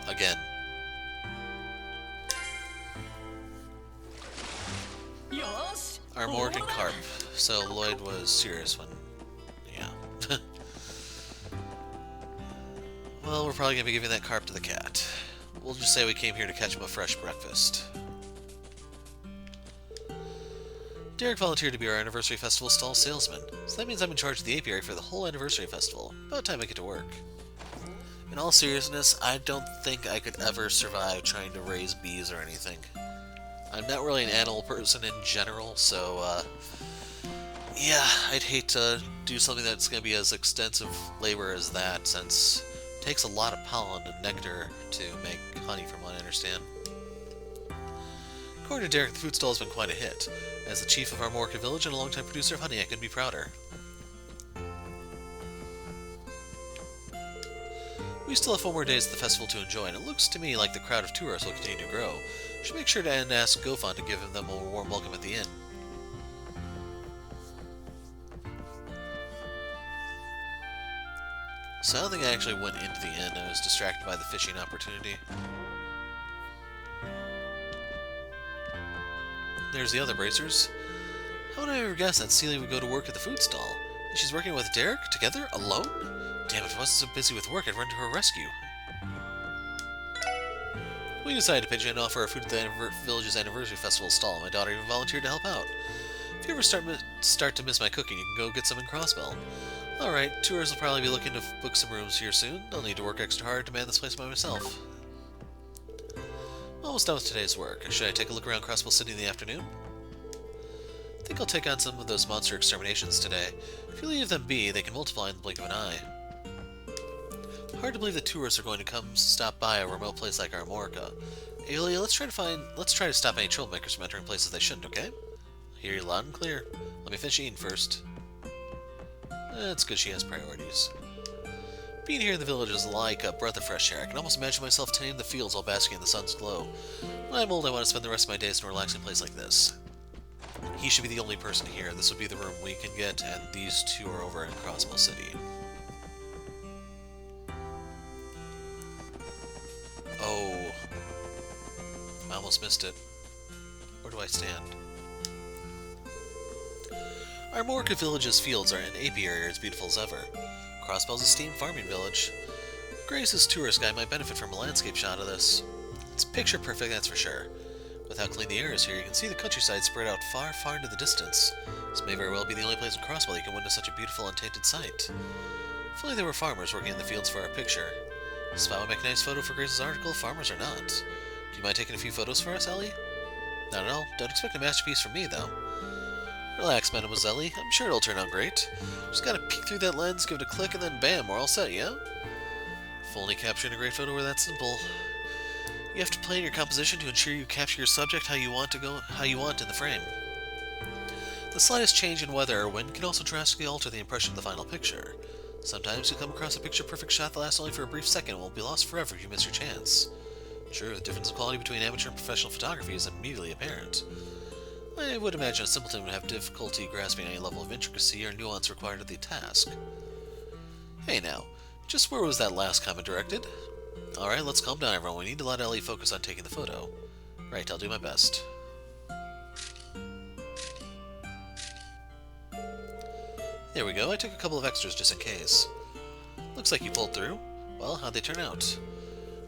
Again. Armorcan carp. So Lloyd was serious when... yeah. Well, we're probably gonna be giving that carp to the cat. We'll just say we came here to catch him a fresh breakfast. Derek volunteered to be our anniversary festival stall salesman, so that means I'm in charge of the apiary for the whole anniversary festival. About time I get to work. In all seriousness, I don't think I could ever survive trying to raise bees or anything. I'm not really an animal person in general, so, yeah, I'd hate to do something that's going to be as extensive labor as that, since it takes a lot of pollen and nectar to make honey, from what I understand. According to Derek, the food stall has been quite a hit. As the chief of our Armorca village and a longtime producer of honey, I couldn't be prouder. We still have 4 more days of the festival to enjoy, and it looks to me like the crowd of tourists will continue to grow. Should make sure to ask Gofon to give them a warm welcome at the inn. So I don't think I actually went into the inn, I was distracted by the fishing opportunity. There's the other bracers. How would I ever guess that Celia would go to work at the food stall? And she's working with Derek? Together? Alone? Damn it, if I wasn't so busy with work, I'd run to her rescue. We decided to pitch in and offer our food at the village's anniversary festival stall. My daughter even volunteered to help out. If you ever start to miss my cooking, you can go get some in Crossbell. Alright, tourists will probably be looking to book some rooms here soon. I'll need to work extra hard to man this place by myself. Almost done with today's work. Should I take a look around Crossbell City in the afternoon? I think I'll take on some of those monster exterminations today. If you leave them be, they can multiply in the blink of an eye. Hard to believe that tourists are going to come stop by a remote place like Armorca. Aelia, let's try to stop any troublemakers from entering places they shouldn't, okay? I hear you loud and clear. Let me finish eating first. It's good she has priorities. Being here in the village is like a breath of fresh air. I can almost imagine myself tending the fields while basking in the sun's glow. When I'm old, I want to spend the rest of my days in a relaxing place like this. He should be the only person here. This would be the room we can get, and these two are over in Crossmill City. Oh. I almost missed it. Where do I stand? Our Morka village's fields are an apiary as beautiful as ever. Crossbell's a steam farming village. Grace's tourist guide might benefit from a landscape shot of this. It's picture perfect, that's for sure. With how clean the air is here, you can see the countryside spread out far, far into the distance. This may very well be the only place in Crossbell you can witness such a beautiful, untainted sight. If only there were farmers working in the fields for our picture. Spot would make a nice photo for Grace's article, farmers or not. Do you mind taking a few photos for us, Ellie? Not at all. Don't expect a masterpiece from me, though. Relax, Mademoiselle. I'm sure it'll turn out great. Just gotta peek through that lens, give it a click, and then bam, we're all set, yeah? If only capturing a great photo were that simple. You have to plan your composition to ensure you capture your subject how you want in the frame. The slightest change in weather or wind can also drastically alter the impression of the final picture. Sometimes you'll come across a picture-perfect shot that lasts only for a brief second and will be lost forever if you miss your chance. True, the difference in quality between amateur and professional photography is immediately apparent. I would imagine a simpleton would have difficulty grasping any level of intricacy or nuance required of the task. Hey now, just where was that last comment directed? Alright, let's calm down everyone. We need to let Ellie focus on taking the photo. Right, I'll do my best. There we go, I took a couple of extras just in case. Looks like you pulled through. Well, how'd they turn out?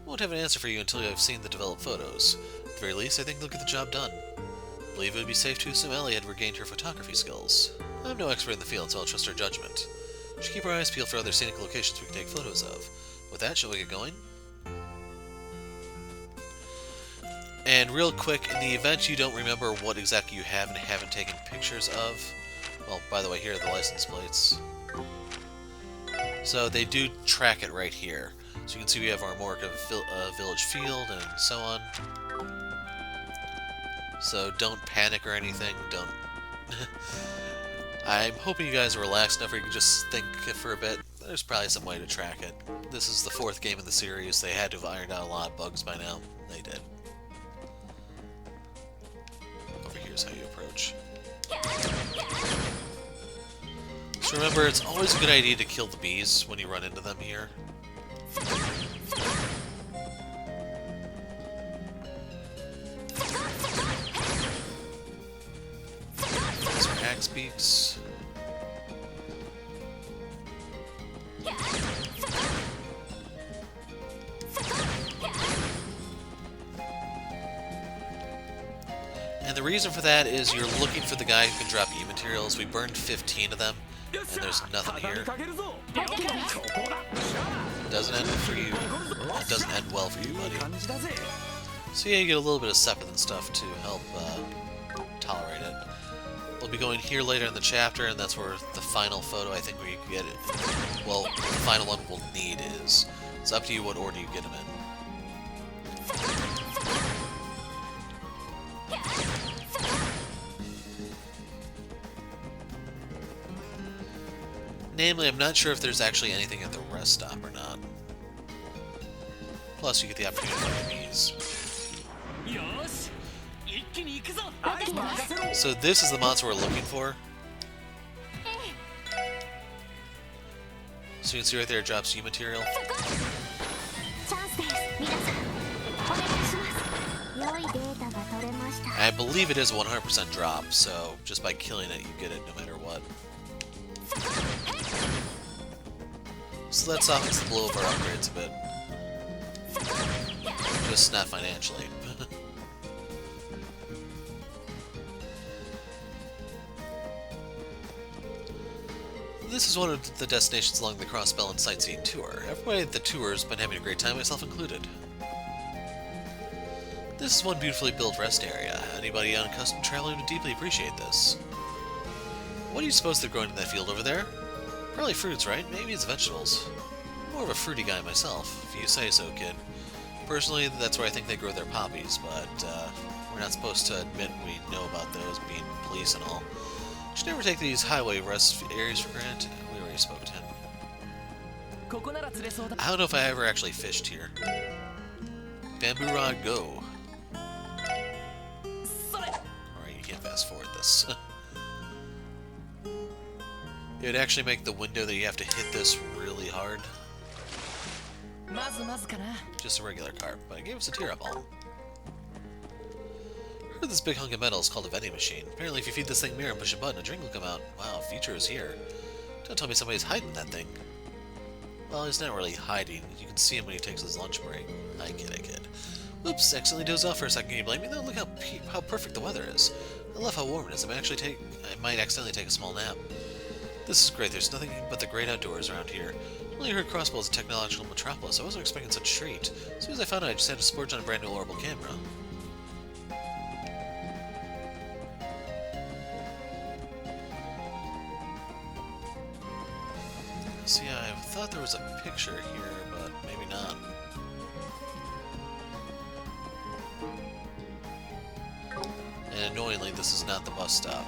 Won't have an answer for you until I've seen the developed photos. At the very least, I think they'll get the job done. I believe it would be safe to assume Ellie had regained her photography skills. I'm no expert in the field, so I'll trust her judgment. We should keep our eyes peeled for other scenic locations we can take photos of. With that, shall we get going? And real quick, in the event you don't remember what exactly you have and haven't taken pictures of, well, by the way, here are the license plates. So they do track it right here. So you can see we have our Morka village field and so on. So don't panic or anything. Don't. I'm hoping you guys are relaxed enough where you can just think for a bit. There's probably some way to track it. This is the 4th game in the series. They had to have ironed out a lot of bugs by now. They did. Over here's how you approach. So remember, it's always a good idea to kill the bees when you run into them here. These are axe beaks. And the reason for that is you're looking for the guy who can drop E-materials. We burned 15 of them, and there's nothing here. It doesn't end for you. It doesn't end well for you, buddy. So yeah, you get a little bit of Sepith and stuff to help tolerate it. We'll be going here later in the chapter, and that's where the final photo, I think, where you can get it. Well, the final one we'll need is. It's up to you what order you get them in. Namely, I'm not sure if there's actually anything at the rest stop or not. Plus, you get the opportunity to find bees. So this is the monster we're looking for. So you can see right there it drops U material. I believe it is a 100% drop, so just by killing it, you get it no matter what. So that softens the blow of our upgrades a bit. Just not financially. This is one of the destinations along the Crossbell and Sightseeing Tour. Everybody at the tour has been having a great time, myself included. This is one beautifully built rest area. Anybody unaccustomed to traveling would deeply appreciate this. What do you suppose they're growing in that field over there? Probably fruits, right? Maybe it's vegetables. I'm more of a fruity guy myself, if you say so, kid. Personally, that's where I think they grow their poppies, but we're not supposed to admit we know about those, being police and all. Should never take these highway rest areas for granted. We already already spoke to him. I don't know if I ever actually fished here. Bamboo rod, go. Alright, you can't fast forward this. It would actually make the window that you have to hit this really hard. Just a regular carp, but it gave us a tear-up ball. I heard this big hunk of metal is called a vending machine. Apparently if you feed this thing mirror and push a button, a drink will come out. Wow, future is here. Don't tell me somebody's hiding that thing. Well, he's not really hiding. You can see him when he takes his lunch break. I kid. Oops, accidentally dozed off for a second. Can you blame me though? Look how perfect the weather is. I love how warm it is. I might accidentally take a small nap. This is great. There's nothing but the great outdoors around here. I only heard Crossbow is a technological metropolis. I wasn't expecting such a treat. As soon as I found out, I just had to splurge on a brand new orbital camera. See, I thought there was a picture here, but maybe not. And annoyingly, this is not the bus stop.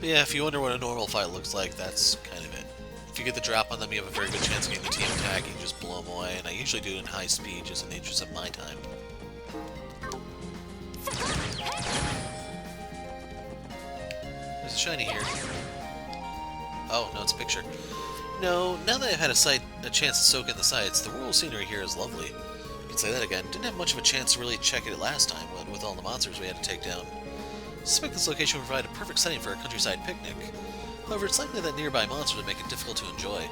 But yeah, if you wonder what a normal fight looks like, that's kind of it. If you get the drop on them, you have a very good chance of getting the team tag. You can just blow them away, and I usually do it in high speed, just in the interest of my time. There's a shiny here. Oh, no, it's a picture. No, now that I've had a chance to soak in the sights, the rural scenery here is lovely. I can say that again. Didn't have much of a chance to really check it last time, with all the monsters we had to take down. I suspect this location will provide a perfect setting for a countryside picnic. However, it's likely that nearby monsters would make it difficult to enjoy.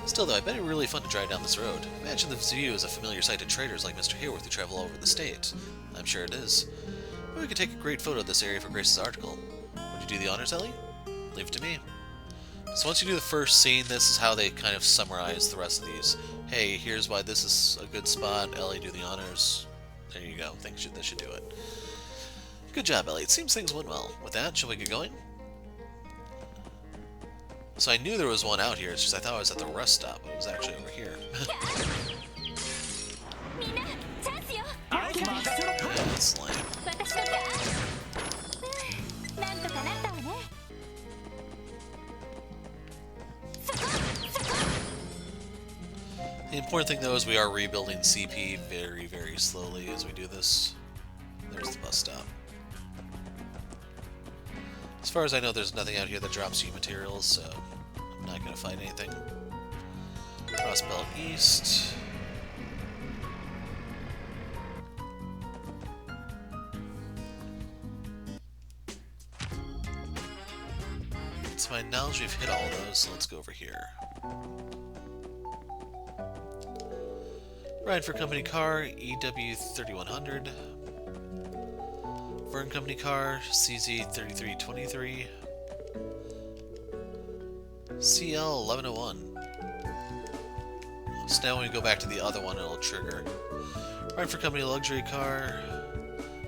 Still, though, I bet it would be really fun to drive down this road. Imagine this view is a familiar sight to traders like Mr. Hayworth who travel all over the state. I'm sure it is. Maybe we could take a great photo of this area for Grace's article. Would you do the honors, Ellie? Leave it to me. So once you do the first scene, this is how they kind of summarize the rest of these. Hey, here's why this is a good spot. Ellie, do the honors. There you go. This should do it. Good job, Ellie. It seems things went well. With that, shall we get going? So I knew there was one out here, it's just I thought I was at the rest stop, but it was actually over here. Yeah, that's lame. The important thing, though, is we are rebuilding CP very, very slowly as we do this. There's the bus stop. As far as I know, there's nothing out here that drops you materials, so I'm not going to fight anything. Cross Belt East. To my knowledge, we've hit all of those, so let's go over here. Ride for company car, EW3100. Vern company car, CZ3323. CL1101. So now when we go back to the other one, it'll trigger. Ride for company luxury car.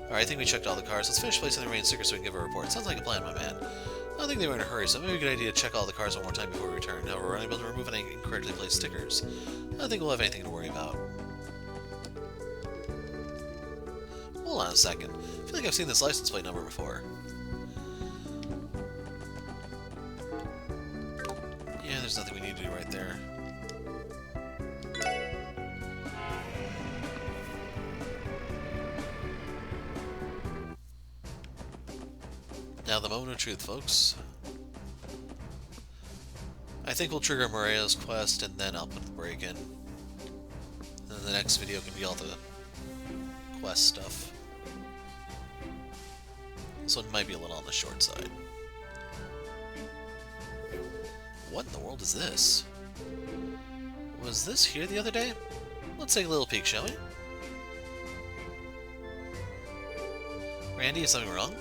Alright, I think we checked all the cars. Let's finish placing the remaining stickers so we can give a report. Sounds like a plan, my man. I don't think they were in a hurry, so it may be a good idea to check all the cars one more time before we return. However, we're unable to remove any incorrectly placed stickers. I don't think we'll have anything to worry about. Hold on a second. I feel like I've seen this license plate number before. Yeah, there's nothing we need to do right there. Now the moment of truth, folks. I think we'll trigger Morea's quest and then I'll put the break in. And then the next video can be all the quest stuff. This one might be a little on the short side. What in the world is this? Was this here the other day? Let's take a little peek, shall we? Randy, is something wrong?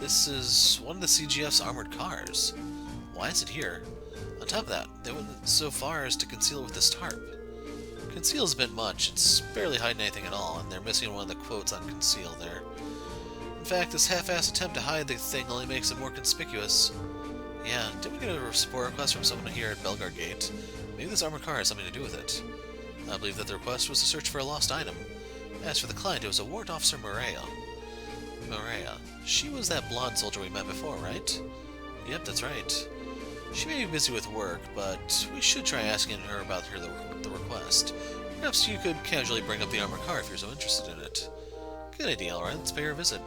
This is one of the CGF's armored cars. Why is it here? On top of that, they went so far as to conceal it with this tarp. Conceal's a bit much, it's barely hiding anything at all, and they're missing one of the quotes on conceal there. In fact, this half-assed attempt to hide the thing only makes it more conspicuous. Yeah, didn't we get a support request from someone here at Belgard Gate? Maybe this armored car has something to do with it. I believe that the request was to search for a lost item. As for the client, it was a warrant officer, Maria. Maria. She was that blonde soldier we met before, right? Yep, that's right. She may be busy with work, but we should try asking her about the request. Perhaps you could casually bring up the armored car if you're so interested in it. Good idea, alright, let's pay her a visit.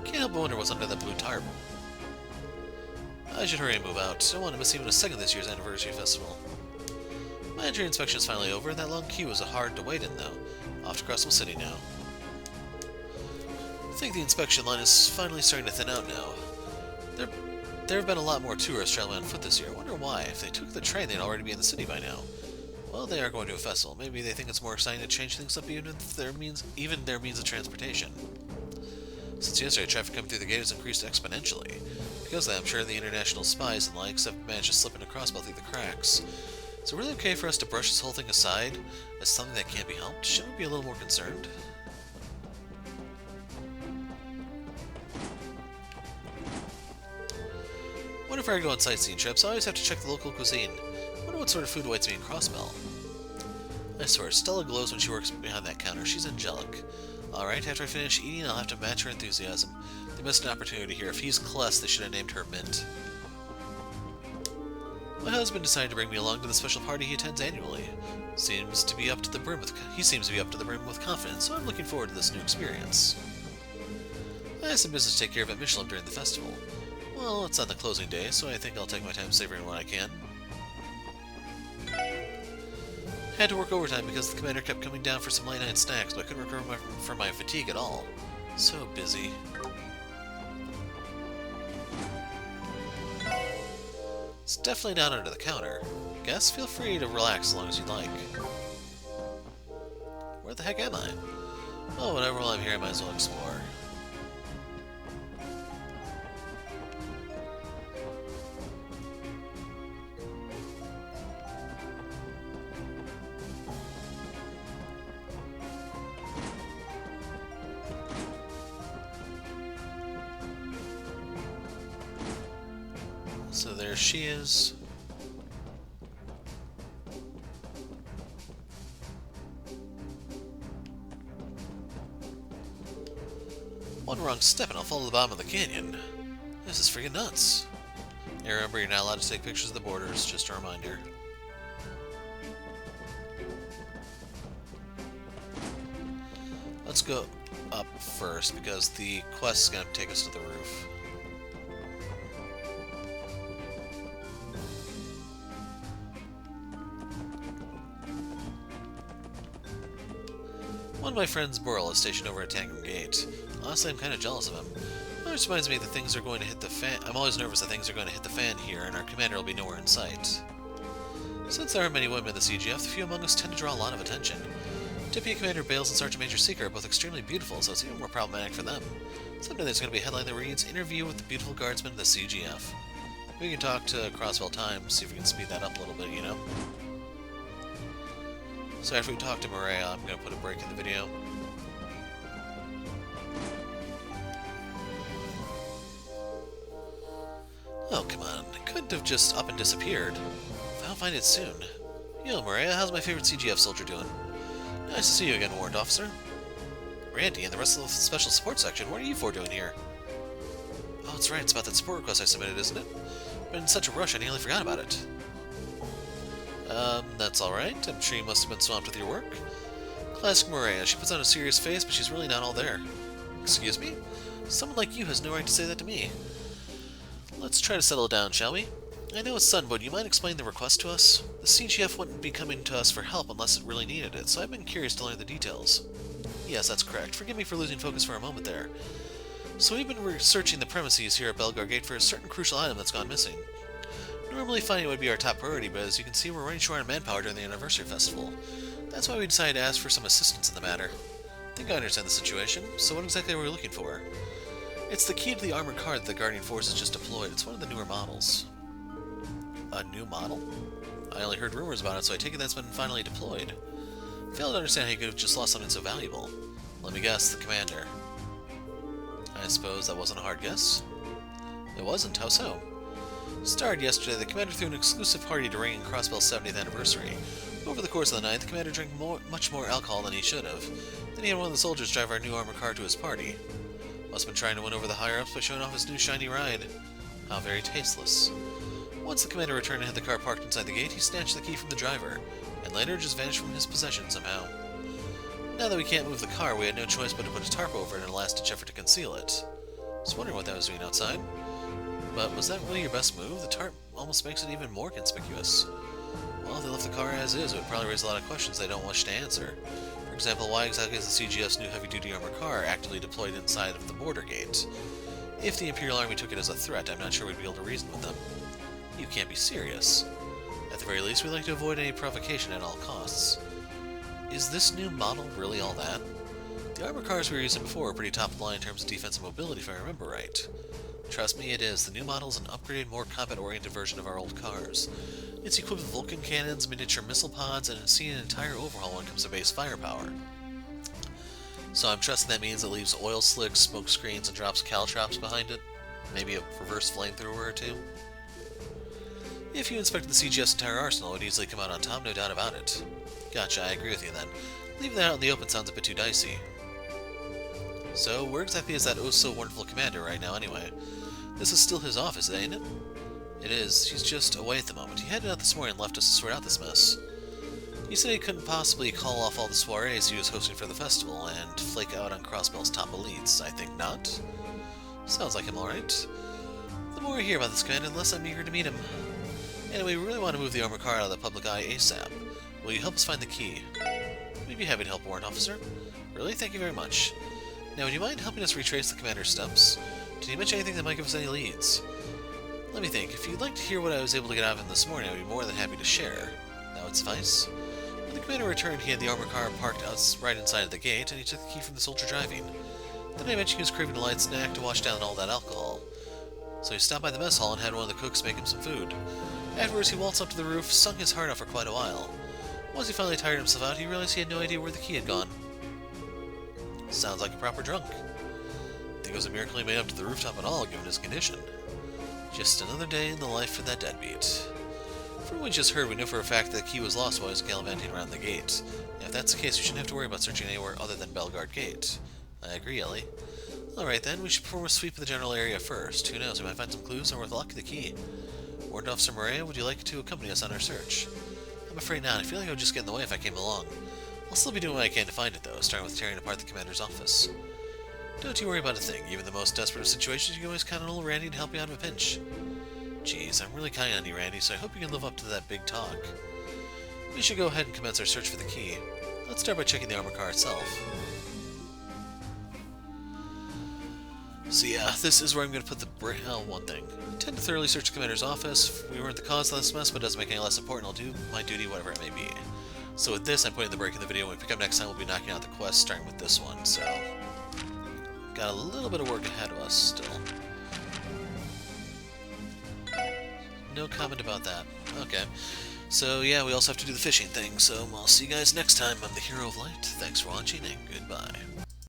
Can't help but wonder what's under that blue tarp. I should hurry and move out. Don't want to miss even a second this year's anniversary festival. My entry inspection is finally over. That long queue was hard to wait in, though. Off to Crystal City now. I think the inspection line is finally starting to thin out now. There have been a lot more tourists traveling on foot this year. I wonder why. If they took the train, they'd already be in the city by now. Well, they are going to a festival. Maybe they think it's more exciting to change things up even if their means of transportation. Since yesterday, traffic coming through the gate has increased exponentially. Because of that, I'm sure the international spies and likes have managed to slip in a crossbow through the cracks. Is it really okay for us to brush this whole thing aside as something that can't be helped? Shouldn't we be a little more concerned? Whenever I go on sightseeing trips, I always have to check the local cuisine. I wonder what sort of food awaits me in Crossbell. I swear, Stella glows when she works behind that counter. She's angelic. Alright, after I finish eating, I'll have to match her enthusiasm. They missed an opportunity here. If he's Kless, they should have named her Mint. My husband decided to bring me along to the special party he attends annually. He seems to be up to the brim with confidence, so I'm looking forward to this new experience. I have some business to take care of at Michelin during the festival. Well, it's on the closing day, so I think I'll take my time savoring what I can. Had to work overtime because the commander kept coming down for some late-night snacks, but I couldn't recover from my fatigue at all. So busy. It's definitely not under the counter. Guess feel free to relax as long as you'd like. Where the heck am I? Oh, whatever, while I'm here I might as well explore. So there she is. One wrong step and I'll fall to the bottom of the canyon. This is freaking nuts. And remember, you're not allowed to take pictures of the borders, just a reminder. Let's go up first because the quest is going to take us to the roof. One of my friends, Burl, is stationed over at Tangram Gate. Honestly, I'm kind of jealous of him. Which reminds me that things are going to hit the fan. I'm always nervous that things are going to hit the fan here, and our commander will be nowhere in sight. Since there are many women in the CGF, the few among us tend to draw a lot of attention. Deputy Commander Bales and Sergeant Major Seeker are both extremely beautiful, so it's even more problematic for them. Someday there's going to be a headline that reads, "Interview with the beautiful guardsmen of the CGF." We can talk to Crossbell Times, see if we can speed that up a little bit, you know? So after we talk to Maria, I'm going to put a break in the video. Oh, come on. It couldn't have just up and disappeared. I'll find it soon. Yo, Maria, how's my favorite CGF soldier doing? Nice to see you again, Warrant Officer. Randy and the rest of the Special Support Section, what are you four doing here? Oh, that's right. It's about that support request I submitted, isn't it? Been in such a rush, I nearly forgot about it. That's alright. I'm sure you must have been swamped with your work. Classic Maria. She puts on a serious face, but she's really not all there. Excuse me? Someone like you has no right to say that to me. Let's try to settle it down, shall we? I know it's sudden, but you might explain the request to us? The CGF wouldn't be coming to us for help unless it really needed it, so I've been curious to learn the details. Yes, that's correct. Forgive me for losing focus for a moment there. So we've been researching the premises here at Belgard Gate for a certain crucial item that's gone missing. Normally finding it would be our top priority, but as you can see, we're running short on manpower during the anniversary festival. That's why we decided to ask for some assistance in the matter. think I understand the situation. So what exactly are we looking for? It's the key to the armored car that the Guardian Force has just deployed. It's one of the newer models. A new model? I only heard rumors about it, so I take it that's been finally deployed. I fail to understand how you could have just lost something so valuable. Let me guess, the commander. I suppose that wasn't a hard guess? It wasn't, how so? Started yesterday, the commander threw an exclusive party to ring in Crossbell's 70th anniversary. Over the course of the night, the commander drank much more alcohol than he should have. Then he had one of the soldiers drive our new armored car to his party. Must have been trying to win over the higher-ups by showing off his new shiny ride. How very tasteless. Once the commander returned and had the car parked inside the gate, he snatched the key from the driver, and later just vanished from his possession somehow. Now that we can't move the car, we had no choice but to put a tarp over it in a last-ditch effort to conceal it. I was wondering what that was doing outside. But was that really your best move? The tarp almost makes it even more conspicuous. Well, if they left the car as is, it would probably raise a lot of questions they don't wish to answer. For example, why exactly is the CGS new heavy-duty armored car actively deployed inside of the border gate? If the Imperial Army took it as a threat, I'm not sure we'd be able to reason with them. You can't be serious. At the very least, we'd like to avoid any provocation at all costs. Is this new model really all that? The armored cars we were using before were pretty top of the line in terms of defense and mobility, if I remember right. Trust me, it is. The new model is an upgraded, more combat-oriented version of our old cars. It's equipped with Vulcan cannons, miniature missile pods, and it's seen an entire overhaul when it comes to base firepower. So I'm trusting that means it leaves oil slicks, smoke screens, and drops caltrops behind it. Maybe a reverse flamethrower or two. If you inspected the CGS entire arsenal, it would easily come out on top, no doubt about it. Gotcha, I agree with you then. Leaving that out in the open sounds a bit too dicey. So, where exactly is that oh-so-wonderful commander right now, anyway? This is still his office, ain't it? It is. He's just away at the moment. He headed out this morning and left us to sort out this mess. He said he couldn't possibly call off all the soirees he was hosting for the festival and flake out on Crossbell's top elites. I think not. Sounds like him alright. The more I hear about this commander, the less I'm eager to meet him. Anyway, we really want to move the armored car out of the public eye ASAP. Will you help us find the key? We'd be happy to help, Warrant Officer. Really? Thank you very much. Now, would you mind helping us retrace the commander's steps? Did he mention anything that might give us any leads? Let me think. If you'd like to hear what I was able to get out of him this morning, I would be more than happy to share. That would suffice. When the commander returned, he had the armored car parked right inside of the gate, and he took the key from the soldier driving. Then I mentioned he was craving a light snack to wash down all that alcohol. So he stopped by the mess hall and had one of the cooks make him some food. Afterwards, he waltzed up to the roof, sung his heart out for quite a while. Once he finally tired himself out, he realized he had no idea where the key had gone. Sounds like a proper drunk. I think it was a miracle he made up to the rooftop at all, given his condition. Just another day in the life for that deadbeat. From what we just heard, we know for a fact that the key was lost while he was gallivanting around the gate. And if that's the case, we shouldn't have to worry about searching anywhere other than Bellegarde Gate. I agree, Ellie. Alright then, we should perform a sweep of the general area first. Who knows, we might find some clues, or with luck, the key. Warrant Officer Maria, would you like to accompany us on our search? I'm afraid not. I feel like I would just get in the way if I came along. I'll still be doing what I can to find it, though, starting with tearing apart the commander's office. Don't you worry about a thing. Even in the most desperate of situations, you can always count on old Randy to help you out of a pinch. Jeez, I'm really counting on you, Randy, so I hope you can live up to that big talk. We should go ahead and commence our search for the key. Let's start by checking the armored car itself. So yeah, this is where I'm going to put the one thing. I tend to thoroughly search the commander's office. We weren't the cause of this mess, but it doesn't make it any less important. I'll do my duty, whatever it may be. So with this, I'm putting the break in the video. When we pick up next time, we'll be knocking out the quest, starting with this one. So, got a little bit of work ahead of us still. No comment about that. Okay. So yeah, we also have to do the fishing thing. So I'll see you guys next time. I'm the Hero of Light. Thanks for watching, and goodbye.